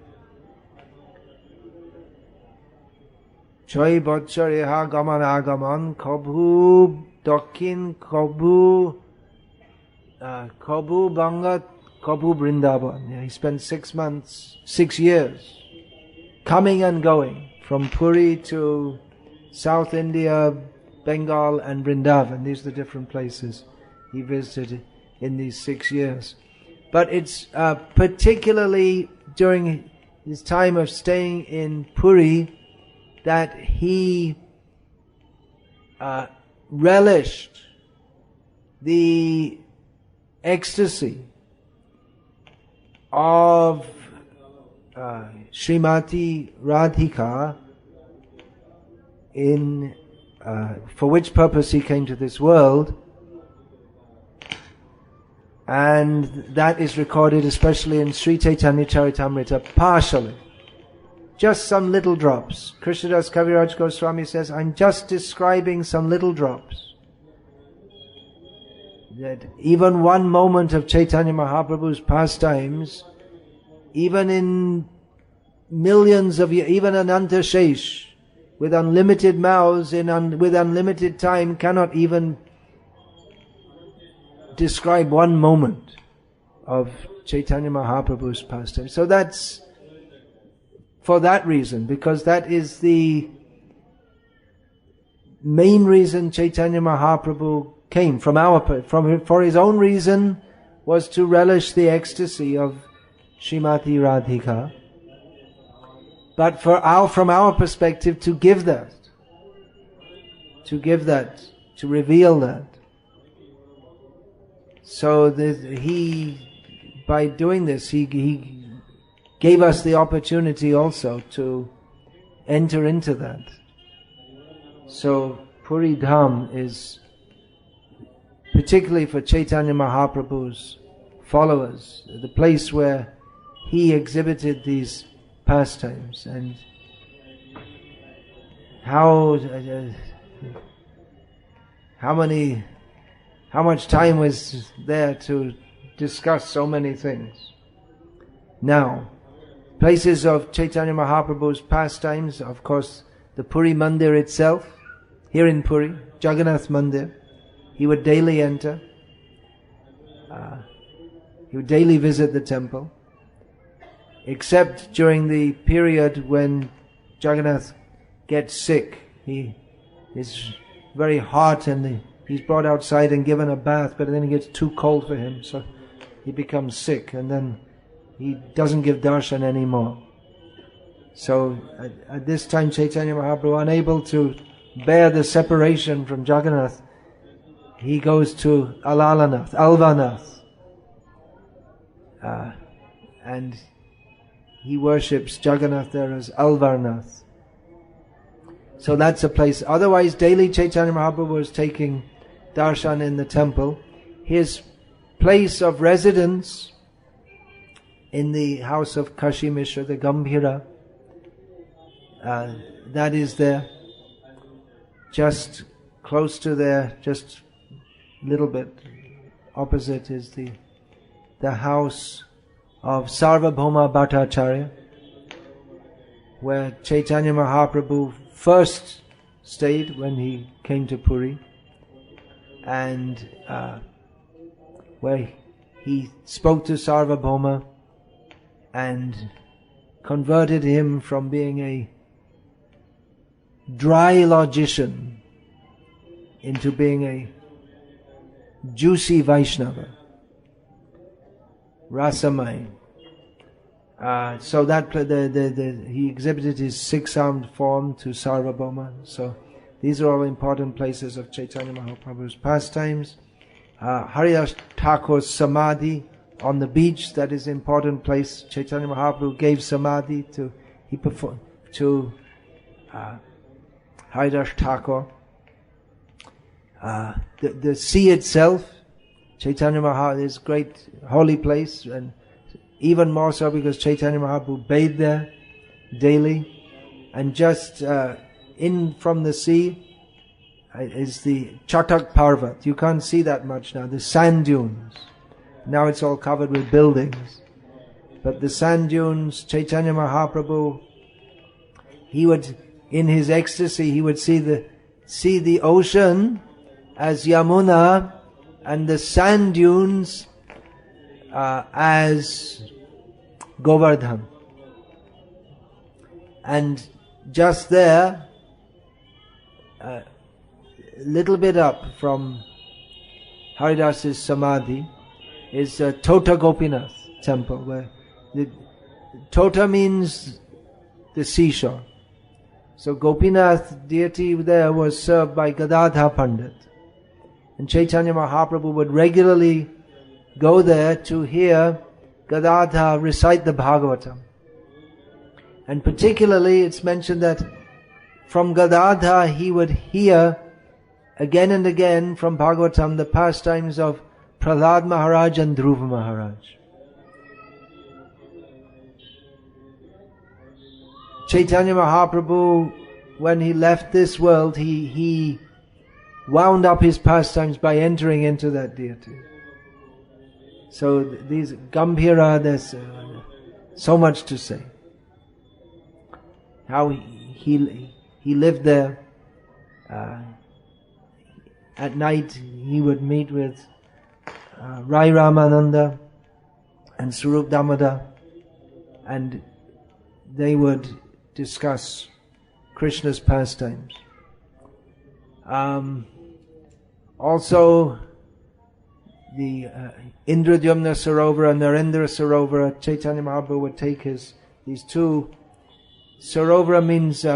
Choi Botchareha Gaman Agaman Kabhu Dakin Kabhu Bangat Kabhu Vrindavan. Yeah, he spent 6 years coming and going from Puri to South India, Bengal and Vrindavan. These are the different places he visited in these 6 years. But it's particularly during his time of staying in Puri that he relished the ecstasy of Srimati Radhika, for which purpose he came to this world, and that is recorded especially in Sri Chaitanya Charitamrita partially. Just some little drops. Krishnadas Kaviraj Goswami says, I'm just describing some little drops. That even one moment of Chaitanya Mahaprabhu's pastimes, even in millions of years, even Ananta Shesh, with unlimited mouths, with unlimited time, cannot even describe one moment of Chaitanya Mahaprabhu's pastime. So that's for that reason, because that is the main reason Chaitanya Mahaprabhu came for his own reason, was to relish the ecstasy of Srimati Radhika. But from our perspective, to give that, to reveal that. So by doing this, he gave us the opportunity also to enter into that. So Puri Dham is particularly for Chaitanya Mahaprabhu's followers, the place where he exhibited these pastimes, and how much time was there to discuss so many things. Now, places of Chaitanya Mahaprabhu's pastimes, of course, the Puri Mandir itself, here in Puri, Jagannath Mandir, he would daily enter. He would daily visit the temple, except during the period when Jagannath gets sick. He is very hot and he's brought outside and given a bath, but then it gets too cold for him, so he becomes sick, and then he doesn't give darshan anymore. So at this time, Chaitanya Mahaprabhu, unable to bear the separation from Jagannath, he goes to Alvanath, and he worships Jagannath there as Alvarnath. So that's a place. Otherwise, daily Chaitanya Mahaprabhu was taking darshan in the temple. His place of residence in the house of Kashi Mishra, the Gambhira, that is there. Just close to there, just a little bit opposite, is the house of Sarvabhauma Bhattacharya, where Chaitanya Mahaprabhu first stayed when he came to Puri, and where he spoke to Sarvabhauma and converted him from being a dry logician into being a juicy Vaishnava, Rasamai. So that he exhibited his six-armed form to Sarvabhauma. So these are all important places of Chaitanya Mahaprabhu's pastimes. Haridas Thakur's Samadhi on the beach, that is an important place. Chaitanya Mahaprabhu gave Samadhi to Haridas Thakur. The sea itself, Chaitanya Mahaprabhu, is a great holy place, and even more so because Chaitanya Mahaprabhu bathed there daily. And just in from the sea is the Chatak Parvat. You can't see that much now, the sand dunes. Now it's all covered with buildings. But the sand dunes, Chaitanya Mahaprabhu, he would, in his ecstasy, he would see the ocean as Yamuna and the sand dunes as Govardhan. And just there, a little bit up from Haridas's Samadhi, is Tota Gopinath temple, where the Tota means the seashore. So Gopinath deity there was served by Gadadha Pandit. And Chaitanya Mahaprabhu would regularly go there to hear Gadadha recite the Bhagavatam. And particularly it's mentioned that from Gadadha he would hear again and again from Bhagavatam the pastimes of Prahlad Maharaj and Dhruva Maharaj. Chaitanya Mahaprabhu, when he left this world, he wound up his pastimes by entering into that deity. So these Gambhira, there's so much to say. How he lived there. At night he would meet with Rai Ramananda and Swarup Damodar, and they would discuss Krishna's pastimes. Also, the Indradyumna Sarovara and Narendra Sarovara, Chaitanya Mahaprabhu would take these two. Sarovara means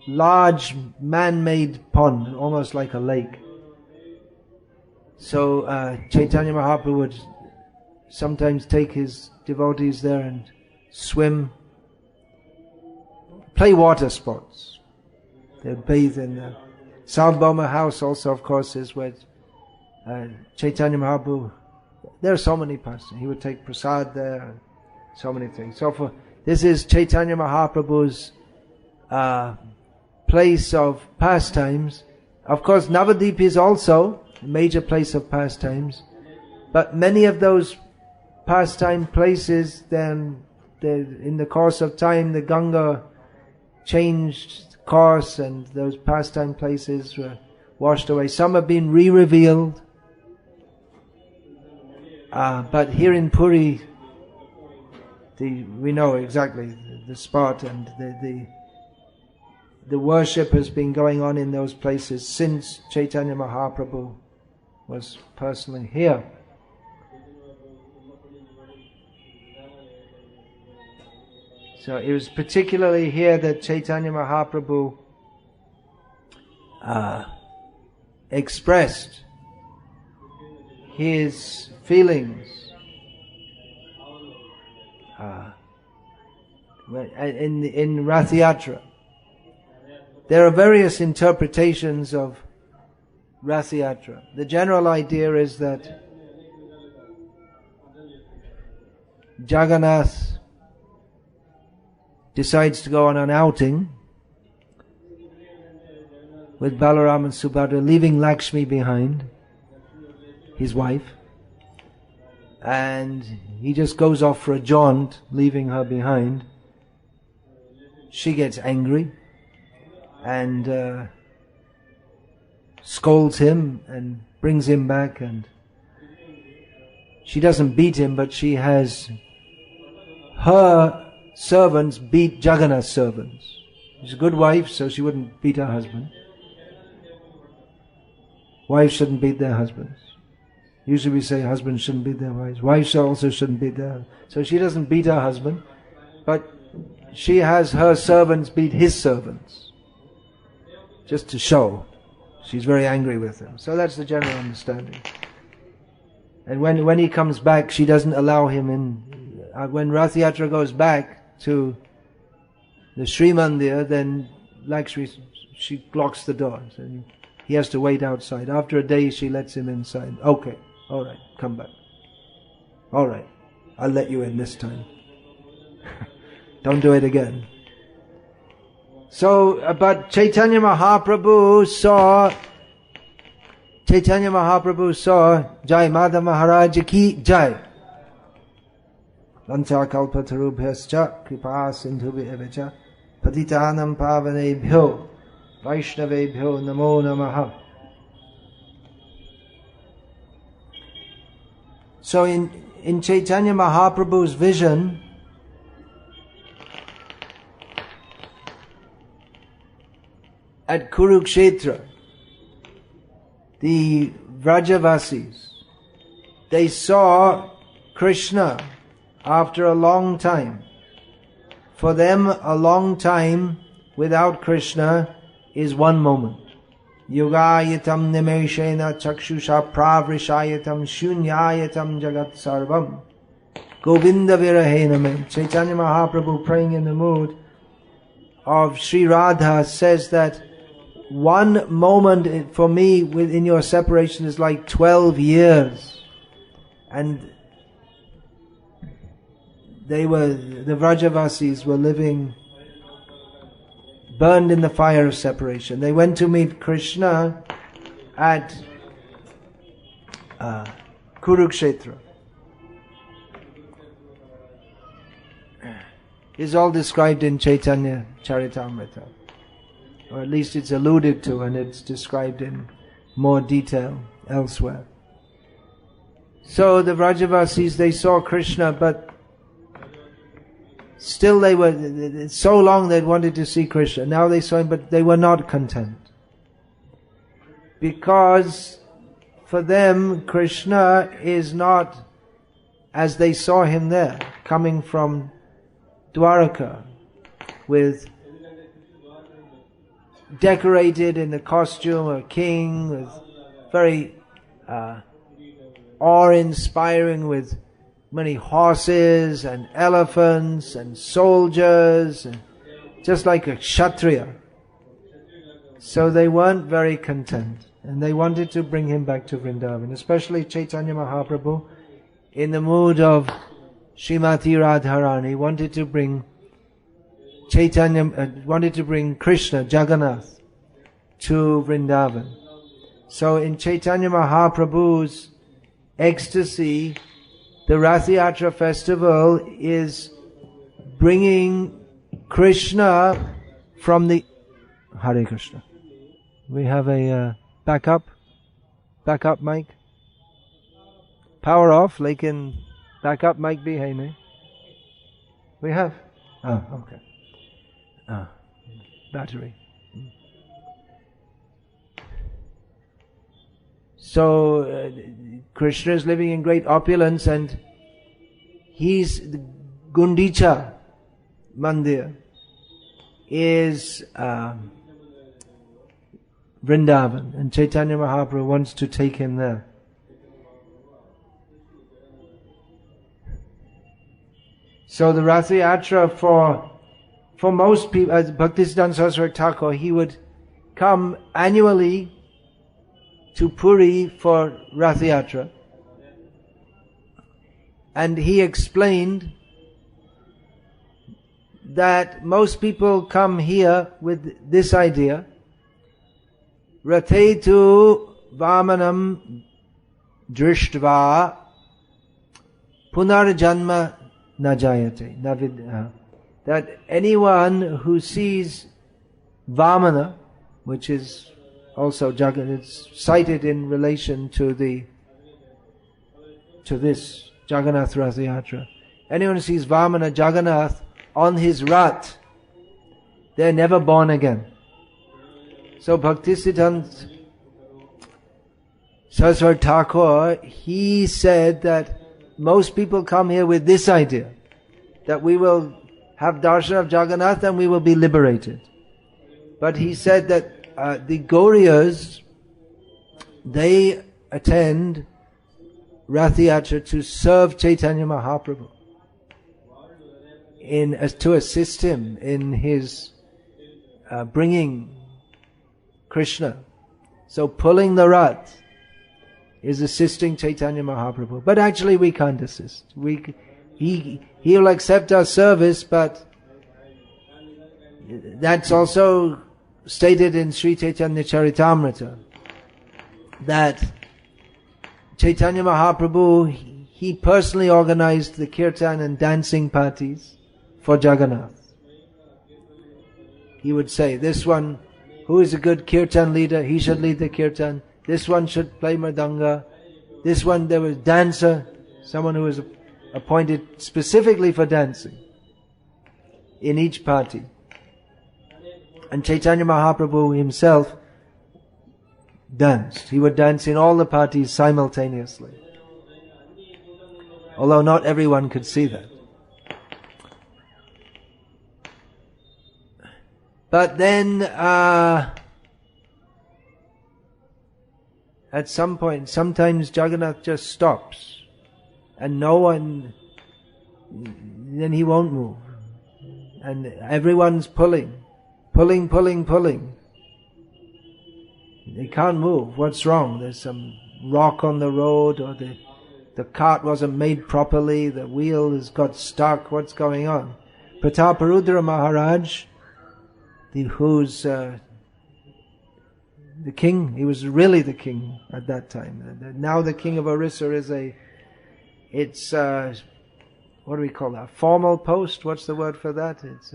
large man-made pond, almost like a lake. So Chaitanya Mahaprabhu would sometimes take his devotees there and swim, play water sports. They bathe in the Sarvabhauma house also, of course, is where Chaitanya Mahaprabhu, there are so many pastimes. He would take prasad there and so many things. So this is Chaitanya Mahaprabhu's place of pastimes. Of course, Navadvip is also a major place of pastimes, but many of those pastime places, then in the course of time, the Ganga changed course and those pastime places were washed away. Some have been re-revealed, but here in Puri, we know exactly the spot, and the worship has been going on in those places since Chaitanya Mahaprabhu was personally here. So it was particularly here that Chaitanya Mahaprabhu expressed his feelings in Rath Yatra. There are various interpretations of Rath Yatra. The general idea is that Jagannath decides to go on an outing with Balaram and Subhadra, leaving Lakshmi behind, his wife, and he just goes off for a jaunt, leaving her behind. She gets angry and scolds him and brings him back, and she doesn't beat him, but she has her servants beat Jagannath's servants. She's a good wife, so she wouldn't beat her husband. Wives shouldn't beat their husbands. Usually we say husbands shouldn't beat their wives. Wives also shouldn't beat their... So she doesn't beat her husband, but she has her servants beat his servants, just to show she's very angry with him. So that's the general understanding. And when he comes back, she doesn't allow him in. When Rath Yatra goes back to the Sri Mandir, then Lakshmi, she locks the doors and he has to wait outside. After a day, she lets him inside. Okay, alright, come back. Alright, I'll let you in this time. Don't do it again. So, but Chaitanya Mahaprabhu saw Jai Madha Maharaj ki Jai. Vancha kalpatarubhyascha kripa sindhubhi evacha patitanam pavanebhyo Vaishnavebhyo namo namaha. So in Chaitanya Mahaprabhu's vision, at Kurukshetra, the Vrajavasis, they saw Krishna after a long time. For them, a long time without Krishna is one moment. Yogayatam nimeshena chakshusha pravrishayatam shunyayatam jagat sarvam Govinda virahena me. Chaitanya Mahaprabhu, praying in the mood of Sri Radha, says that one moment for me within your separation is like 12 years. And the Vrajavasis were living, burned in the fire of separation. They went to meet Krishna at Kurukshetra. It's all described in Chaitanya Charitamrita, or at least it's alluded to, and it's described in more detail elsewhere. So the Vrajavasis, they saw Krishna, but still they were, so long they'd wanted to see Krishna. Now they saw him, but they were not content. Because for them, Krishna is not as they saw him there, coming from Dwaraka, with decorated in the costume of a king, with very awe-inspiring, with many horses and elephants and soldiers, and just like a Kshatriya. So they weren't very content, and they wanted to bring him back to Vrindavan, especially Chaitanya Mahaprabhu, in the mood of Srimati Radharani, wanted to bring Krishna, Jagannath, to Vrindavan. So in Chaitanya Mahaprabhu's ecstasy, the Rath Yatra festival is bringing Krishna from the... Hare Krishna. We have a backup mic. Power off, lekin backup mic bhi hai nahi. We have? Oh, okay. Battery. So Krishna is living in great opulence, and he's the Gundicha Mandir is Vrindavan, and Chaitanya Mahaprabhu wants to take him there. So the Rath Yatra for most people, as Bhaktisiddhanta Saraswati Thakur, he would come annually to Puri for Rath Yatra, and he explained that most people come here with this idea: Rathetu Vamanam Drishtva Punarjanma Najayate. That anyone who sees Vamana, which is also Jagannath, it's cited in relation to this Jagannath Rath Yatra. Anyone who sees Vamana Jagannath on his Rath, they're never born again. So Bhaktisiddhanta Saraswati Thakur, he said that most people come here with this idea, that we will have darshan of Jagannath and we will be liberated. But he said that the Gauriyas, they attend Rath Yatra to serve Chaitanya Mahaprabhu, to assist him in his bringing Krishna. So pulling the Rath is assisting Chaitanya Mahaprabhu. But actually we can't assist. He'll accept our service, but that's also stated in Sri Chaitanya Charitamrita, that Chaitanya Mahaprabhu, he personally organized the kirtan and dancing parties for Jagannath. He would say, this one, who is a good kirtan leader, he should lead the kirtan. This one should play mridanga. This one, there was dancer, someone who was appointed specifically for dancing in each party. And Chaitanya Mahaprabhu himself danced. He would dance in all the parties simultaneously, although not everyone could see that. But then at some point, sometimes Jagannath just stops and then he won't move. And everyone's pulling. They can't move. What's wrong? There's some rock on the road, or the cart wasn't made properly, the wheel has got stuck. What's going on? Prataparudra Maharaj, who's the king, he was really the king at that time. Now the king of Orissa is what do we call that? Formal post? What's the word for that? It's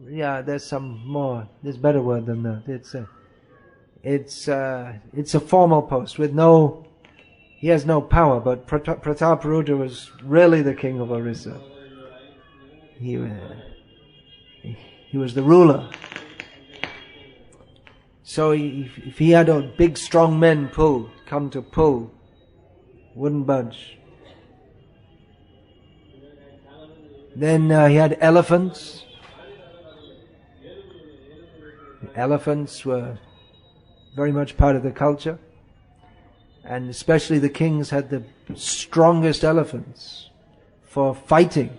yeah, there's some more. There's a better word than that. It's a formal post with he has no power. But Prataparudra was really the king of Orissa. He was the ruler. So if he had a big strong men come to pull, wouldn't budge. Then he had elephants. Elephants were very much part of the culture. And especially the kings had the strongest elephants for fighting.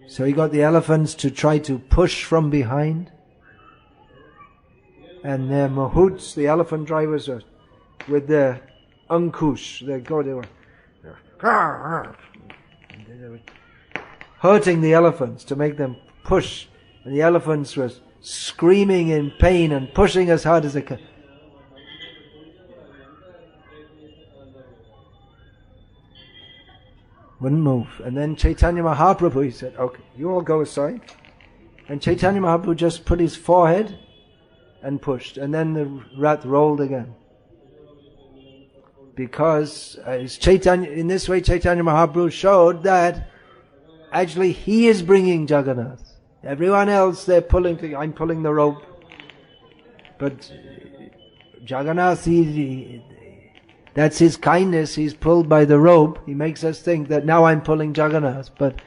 So he got the elephants to try to push from behind. And their mahouts, the elephant drivers, with their ankush, they were hurting the elephants to make them push. And the elephants were screaming in pain and pushing as hard as they could. Wouldn't move. And then Chaitanya Mahaprabhu, he said, okay, you all go aside. And Chaitanya Mahaprabhu just put his forehead and pushed. And then the rat rolled again. Because in this way Chaitanya Mahaprabhu showed that actually he is bringing Jagannath. Everyone else, they're pulling, I'm pulling the rope. But Jagannath, that's his kindness, he's pulled by the rope. He makes us think that now I'm pulling Jagannath, but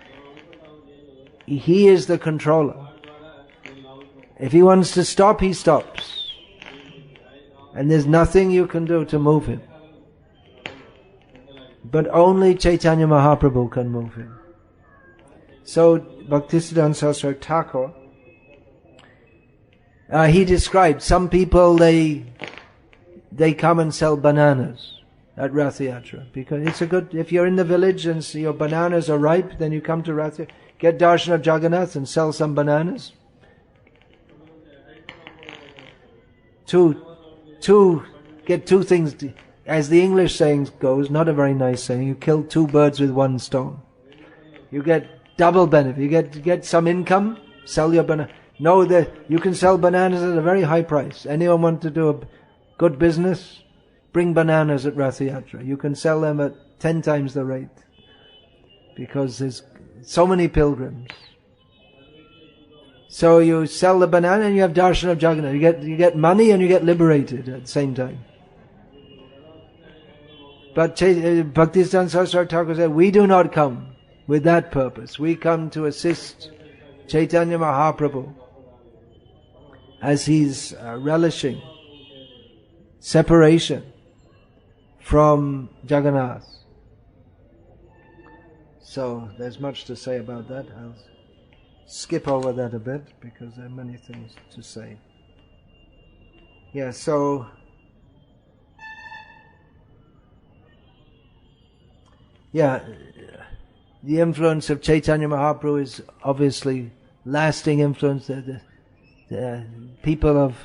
he is the controller. If he wants to stop, he stops. And there's nothing you can do to move him. But only Chaitanya Mahaprabhu can move him. So Bhaktisiddhanta Saraswati Thakur, he described some people, they come and sell bananas at Rath Yatra, because it's a good, if you're in the village and see your bananas are ripe, then you come to Rath Yatra, get darshan of Jagannath and sell some bananas. Get two things, as the English saying goes, not a very nice saying, you kill two birds with one stone. You get double benefit, you get some income, sell your banana. Know that you can sell bananas at a very high price. Anyone want to do a good business? Bring bananas at Rath Yatra. You can sell them at 10 times the rate. Because there's so many pilgrims. So you sell the banana and you have darshan of Jagannath. You get money and you get liberated at the same time. But Bhaktisiddhanta Saraswati Thakur said, we do not come with that purpose. We come to assist Chaitanya Mahaprabhu as he's relishing separation from Jagannath. So there's much to say about that. I'll skip over that a bit because there are many things to say. Yeah, so the influence of Chaitanya Mahaprabhu is obviously lasting influence. The people of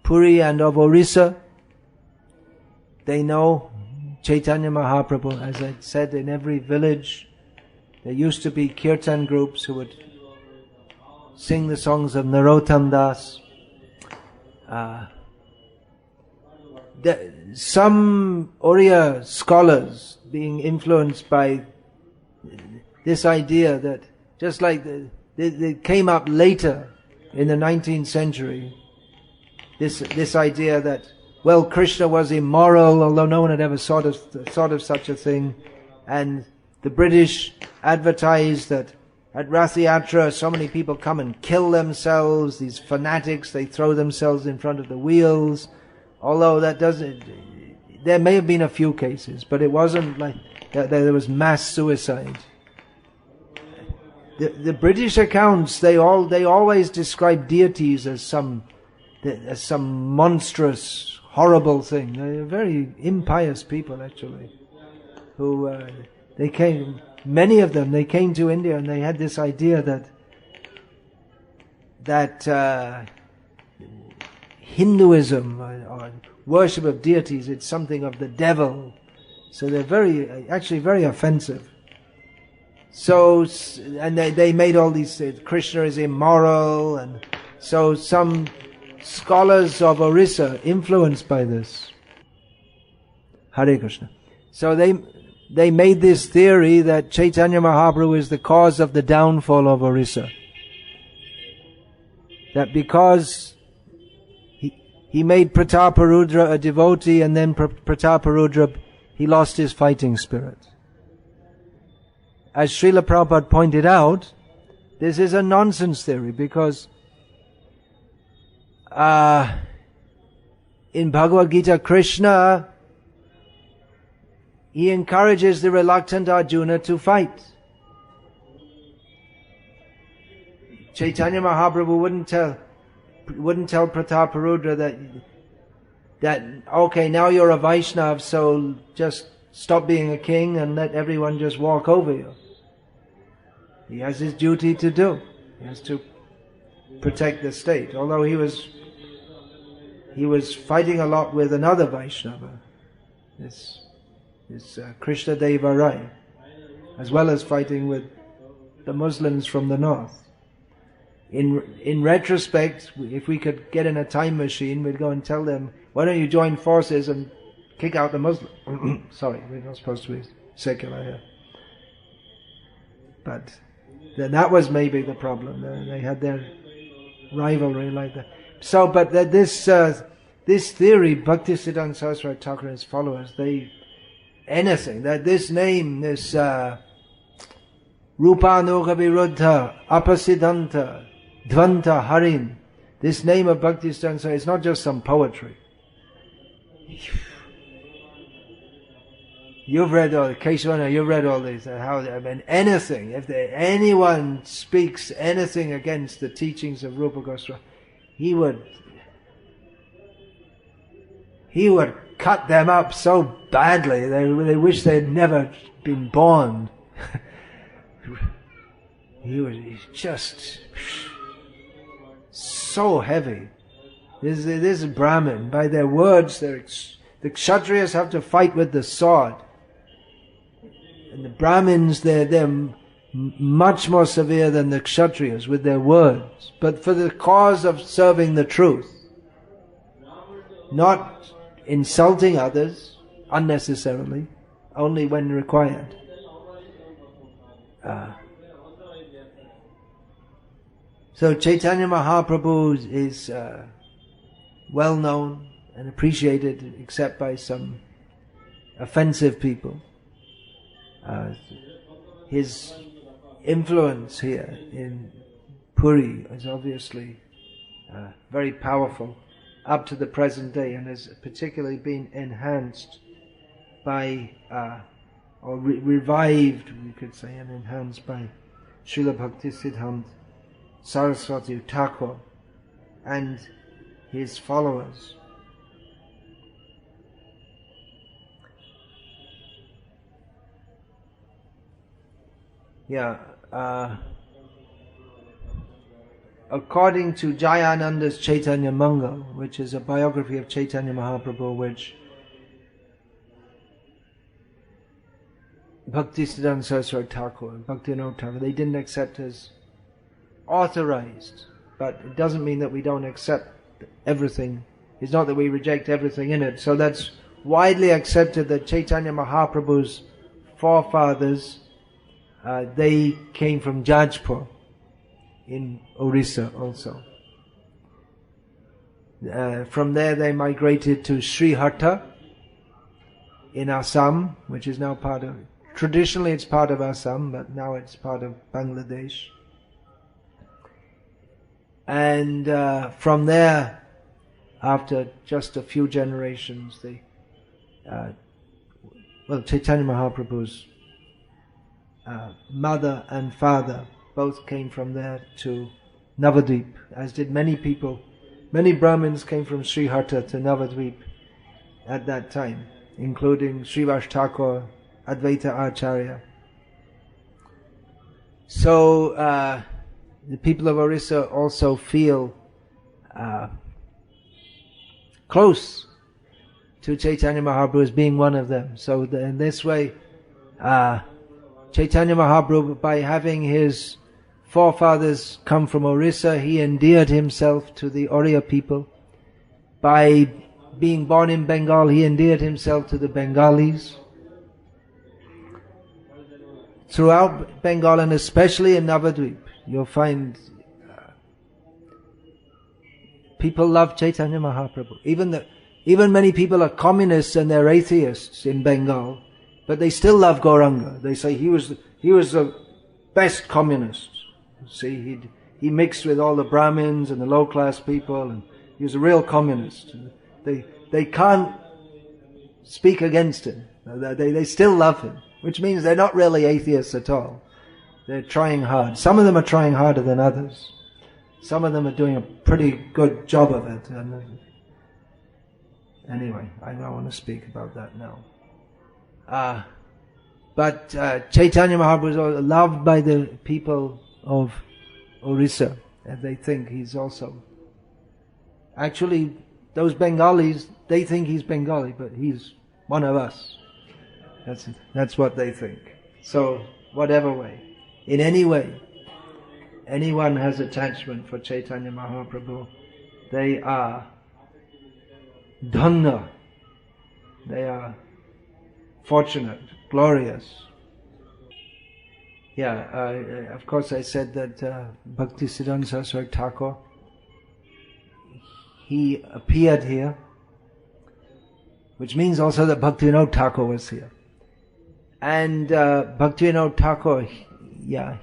Puri and of Odisha, they know Chaitanya Mahaprabhu. As I said, in every village there used to be kirtan groups who would sing the songs of Narottam Das. Some Oriya scholars, being influenced by this idea that just like they came up later in the 19th century, this idea that, well, Krishna was immoral, although no one had ever thought of such a thing, and the British advertised that at Rath Yatra so many people come and kill themselves, these fanatics, they throw themselves in front of the wheels, although there may have been a few cases, but it wasn't like that there was mass suicide. The British accounts, they always describe deities as some monstrous, horrible thing. They're very impious people, actually, who many of them came to India and they had this idea that Hinduism or worship of deities, it's something of the devil. So they're actually very offensive. So, and they made all these, Krishna is immoral, and so some scholars of Orissa influenced by this. Hare Krishna. So they made this theory that Chaitanya Mahaprabhu is the cause of the downfall of Orissa. That because he made Prataparudra a devotee, and then Prataparudra, he lost his fighting spirit. As Srila Prabhupada pointed out, this is a nonsense theory, because in in Bhagavad Gita, Krishna, he encourages the reluctant Arjuna to fight. Chaitanya Mahaprabhu wouldn't tell Prataparudra that okay, now you're a Vaishnav, so just stop being a king and let everyone just walk over you. He has his duty to do. He has to protect the state. Although he was fighting a lot with another Vaishnava, this Krishna Deva Rai, as well as fighting with the Muslims from the north. In retrospect, if we could get in a time machine, we'd go and tell them, why don't you join forces and kick out the Muslims? Sorry, we're not supposed to be secular here. But then that was maybe the problem. They had their rivalry like that. So, but this theory, Bhaktisiddhanta Saraswati Thakur and his followers, this name, this Rupanuga Viruddha, Apasiddhanta, Dvanta Harin, this name of Bhaktisiddhanta Saraswati, it's not just some poetry. You've read all, Keshwana, you've read all these, anything, if anyone speaks anything against the teachings of Rupa Goswami, he would cut them up so badly, they wish they'd never been born. He's just so heavy. This is Brahmin. By their words, the Kshatriyas have to fight with the sword. And the Brahmins, they're much more severe than the Kshatriyas with their words. But for the cause of serving the truth. Not insulting others unnecessarily, only when required. So Chaitanya Mahaprabhu is well known and appreciated, except by some offensive people. His influence here in Puri is obviously very powerful up to the present day, and has particularly been enhanced by, or revived, we could say, and enhanced by Srila Bhaktisiddhanta Saraswati Thakur and his followers. According to Jayananda's Chaitanya Mangal, which is a biography of Chaitanya Mahaprabhu, which Bhaktisiddhanta Saraswati Thakur and Bhaktivinoda Thakur, they didn't accept as authorized. But it doesn't mean that we don't accept everything. It's not that we reject everything in it. So that's widely accepted that Chaitanya Mahaprabhu's forefathers, they came from Jajpur in Odisha also. From there they migrated to Srihatta in Assam, which is now part of, traditionally it's part of Assam, but now it's part of Bangladesh. And from there, after just a few generations, Chaitanya Mahaprabhu's mother and father both came from there to Navadvip, as did many people. Many Brahmins came from Srihatta to Navadvip at that time, including Srivas Thakur, Advaita Acharya. So the people of Orissa also feel close to Chaitanya Mahaprabhu as being one of them. So in this way, Chaitanya Mahaprabhu, by having his forefathers come from Orissa, he endeared himself to the Oriya people. By being born in Bengal, he endeared himself to the Bengalis. Throughout Bengal, and especially in Navadvip, you'll find people love Chaitanya Mahaprabhu. Even many people are communists and they're atheists in Bengal, but they still love Gauranga. They say he was the best communist. See, he mixed with all the Brahmins and the low class people, and he was a real communist. They can't speak against him. They still love him, which means they're not really atheists at all. They're trying hard. Some of them are trying harder than others. Some of them are doing a pretty good job of it. And anyway, I don't want to speak about that now. But Chaitanya Mahaprabhu is loved by the people of Odisha, and they think he's also... Actually, those Bengalis, they think he's Bengali, but he's one of us. That's what they think. So, whatever way, in any way, anyone has attachment for Chaitanya Mahaprabhu, they are dhanna. They are fortunate, glorious. Yeah, of course I said that Bhakti Siddhanta Saraswati Thakur, he appeared here, which means also that Bhaktivinoda Thakur was here. And Bhaktivinoda Thakur,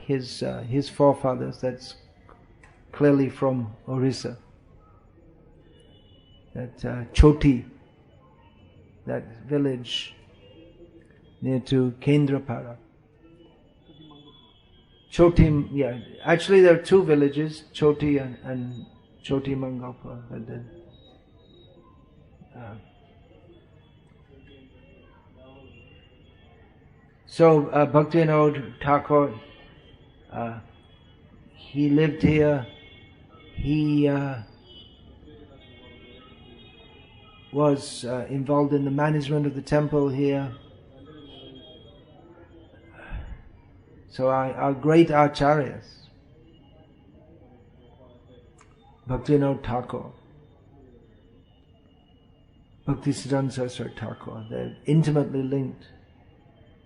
his forefathers, that's clearly from Orissa. That Choti, that village near to Kendrapara. Choti, actually there are two villages, Choti and Choti Mangalpur. So Bhaktivinoda Thakur, he lived here. He was involved in the management of the temple here. So our great acharyas, Bhaktivinoda Thakur, Bhakti Siddhanta Saraswati Thakur, they're intimately linked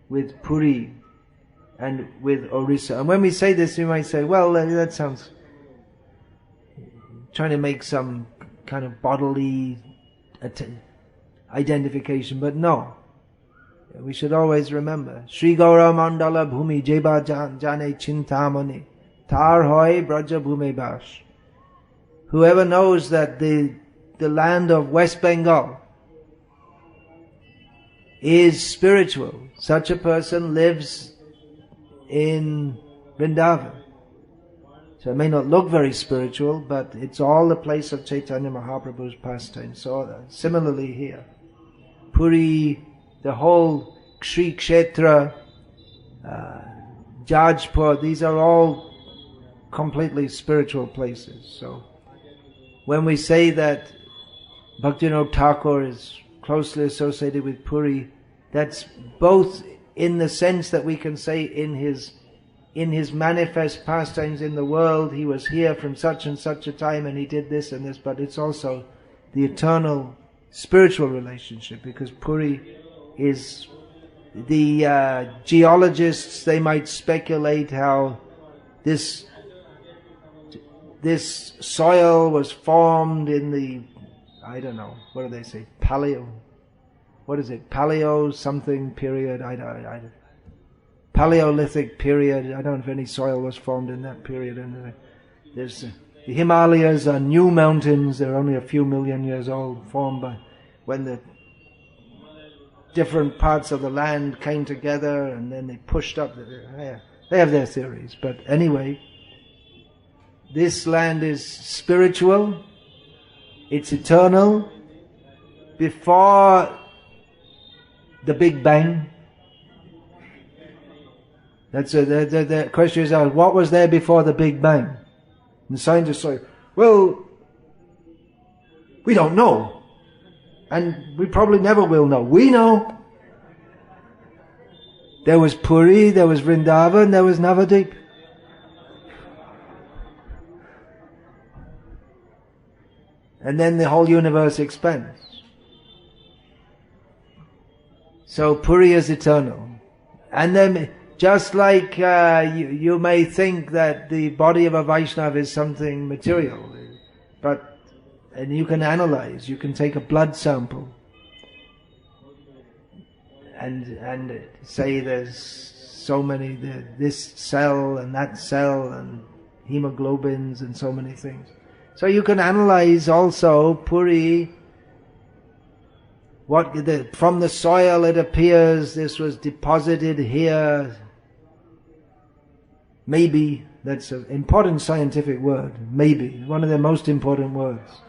with Puri and with Orissa. And when we say this, we might say, well, that sounds trying to make some kind of bodily identification, but no. We should always remember, Sri Gaura Mandala Bhumi Jeba Jane Chintamani Tar Hoy Braja Bhume Bash. Whoever knows that the land of West Bengal is spiritual, such a person lives in Vrindavan. So it may not look very spiritual, but it's all the place of Chaitanya Mahaprabhu's pastime. So similarly here, Puri, the whole Shri Kshetra, Jajpur, these are all completely spiritual places. So when we say that Bhaktivinoda Thakur is closely associated with Puri, that's both in the sense that we can say in his manifest pastimes in the world, he was here from such and such a time and he did this and this, but it's also the eternal spiritual relationship, because Puri is the geologists, they might speculate how this soil was formed in the, I don't know, what do they say, Paleo something period, Paleolithic period. I don't know if any soil was formed in that period. And there's the Himalayas are new mountains, they're only a few million years old, formed by when the different parts of the land came together and then they pushed up. They have their theories, but anyway, this land is spiritual, it's eternal. Before the Big Bang, that's the question is asked, what was there before the Big Bang? And the scientists say, well, we don't know. And we probably never will know. We know. There was Puri, there was Vrindavan, there was Navadip. And then the whole universe expands. So Puri is eternal. And then, just like you may think that the body of a Vaishnava is something material, and you can analyze, you can take a blood sample and say there's so many, this cell and that cell and hemoglobins and so many things. So you can analyze also Puri from the soil it appears this was deposited here. Maybe, that's an important scientific word, maybe, one of the most important words.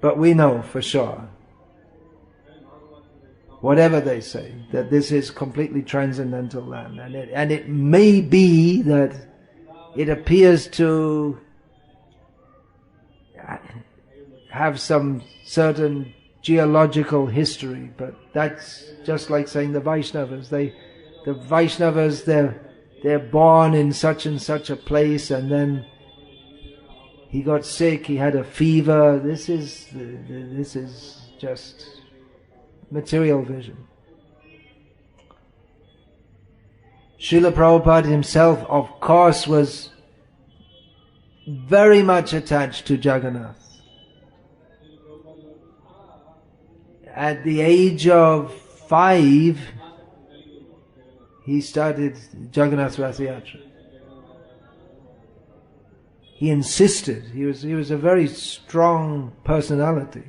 But we know for sure, whatever they say, that this is completely transcendental land, and it may be that it appears to have some certain geological history, but that's just like saying the Vaishnavas. They're born in such and such a place, and then he got sick, he had a fever. This is just material vision. Srila Prabhupada himself, of course, was very much attached to Jagannath. At the age of 5, he started Jagannath Rath Yatra. He insisted. He was a very strong personality.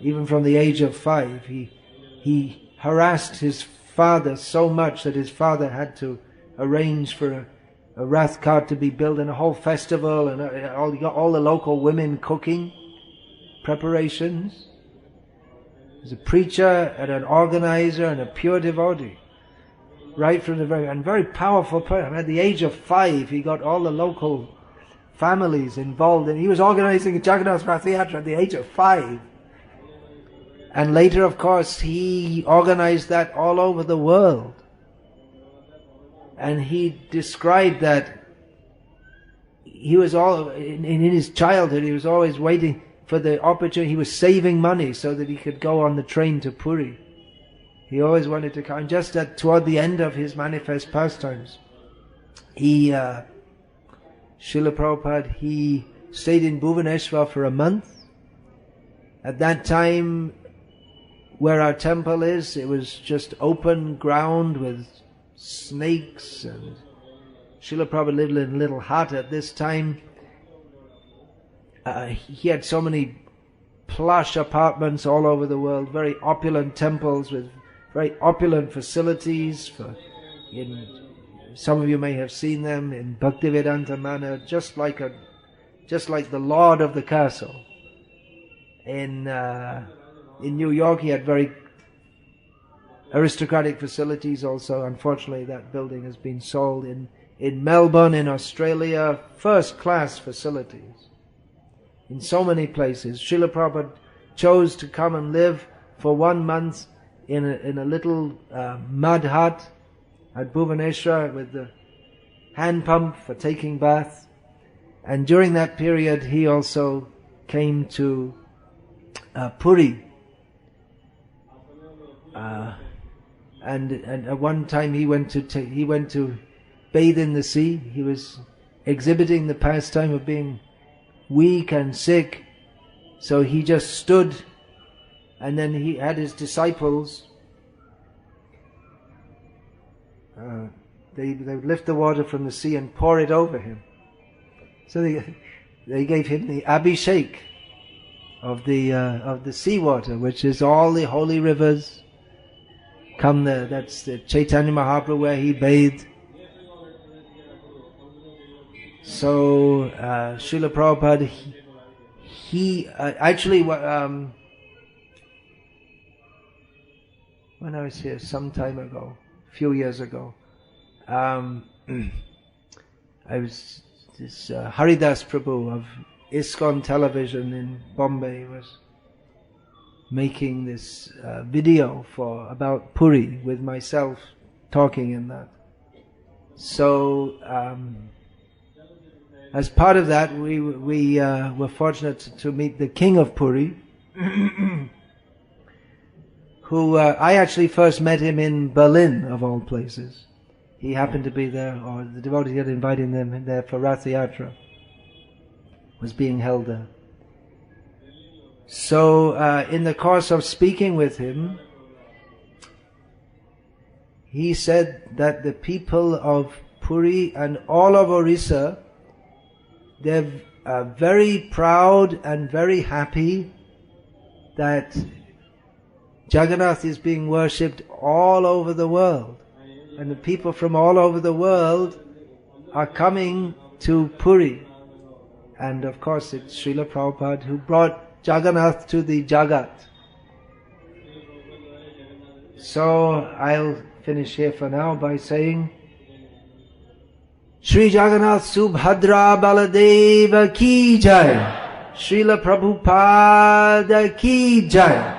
Even from the age of 5, he harassed his father so much that his father had to arrange for a Rath cart to be built and a whole festival, and all the local women cooking preparations. He was a preacher and an organizer and a pure devotee, right from the very powerful person. At the age of 5, he got all the local families involved, and he was organizing a Jagannath Rath Yatra at the age of 5. And later, of course, he organized that all over the world. And he described that he was in his childhood, he was always waiting for the opportunity. He was saving money so that he could go on the train to Puri. He always wanted to come. Just toward the end of his manifest pastimes, Srila Prabhupada, he stayed in Bhubaneswar for a month. At that time, where our temple is, it was just open ground with snakes, and Srila Prabhupada lived in a little hut at this time. He had so many plush apartments all over the world, very opulent temples with very opulent facilities. Some of you may have seen them in Bhaktivedanta manner, just like the lord of the castle. In New York, he had very aristocratic facilities also. Unfortunately, that building has been sold. In Melbourne, in Australia, first-class facilities. In so many places. Srila Prabhupada chose to come and live for 1 month in a little mud hut at Bhubaneswar with the hand pump for taking bath. And during that period, he also came to Puri. And at one time he went to bathe in the sea. He was exhibiting the pastime of being weak and sick, so he just stood, and then he had his disciples. They would lift the water from the sea and pour it over him. So they gave him the abhishek of the seawater, which is all the holy rivers come there. That's the Chaitanya Mahaprabhu where he bathed. So Srila Prabhupada, he actually when I was here some time ago, a few years ago, this Haridas Prabhu of ISKCON television in Bombay was making this video about Puri with myself talking in that. So as part of that, we were fortunate to meet the king of Puri, who I actually first met him in Berlin, of all places. He happened to be there, or the devotee had invited them there for Rath Yatra. Was being held there. So in the course of speaking with him, he said that the people of Puri and all of Odisha they're very proud and very happy that Jagannath is being worshipped all over the world. And the people from all over the world are coming to Puri. And of course it's Srila Prabhupada who brought Jagannath to the Jagat. So I'll finish here for now by saying Shri Jagannath Subhadra Baladeva Ki Jai, Srila Prabhupada Ki Jai.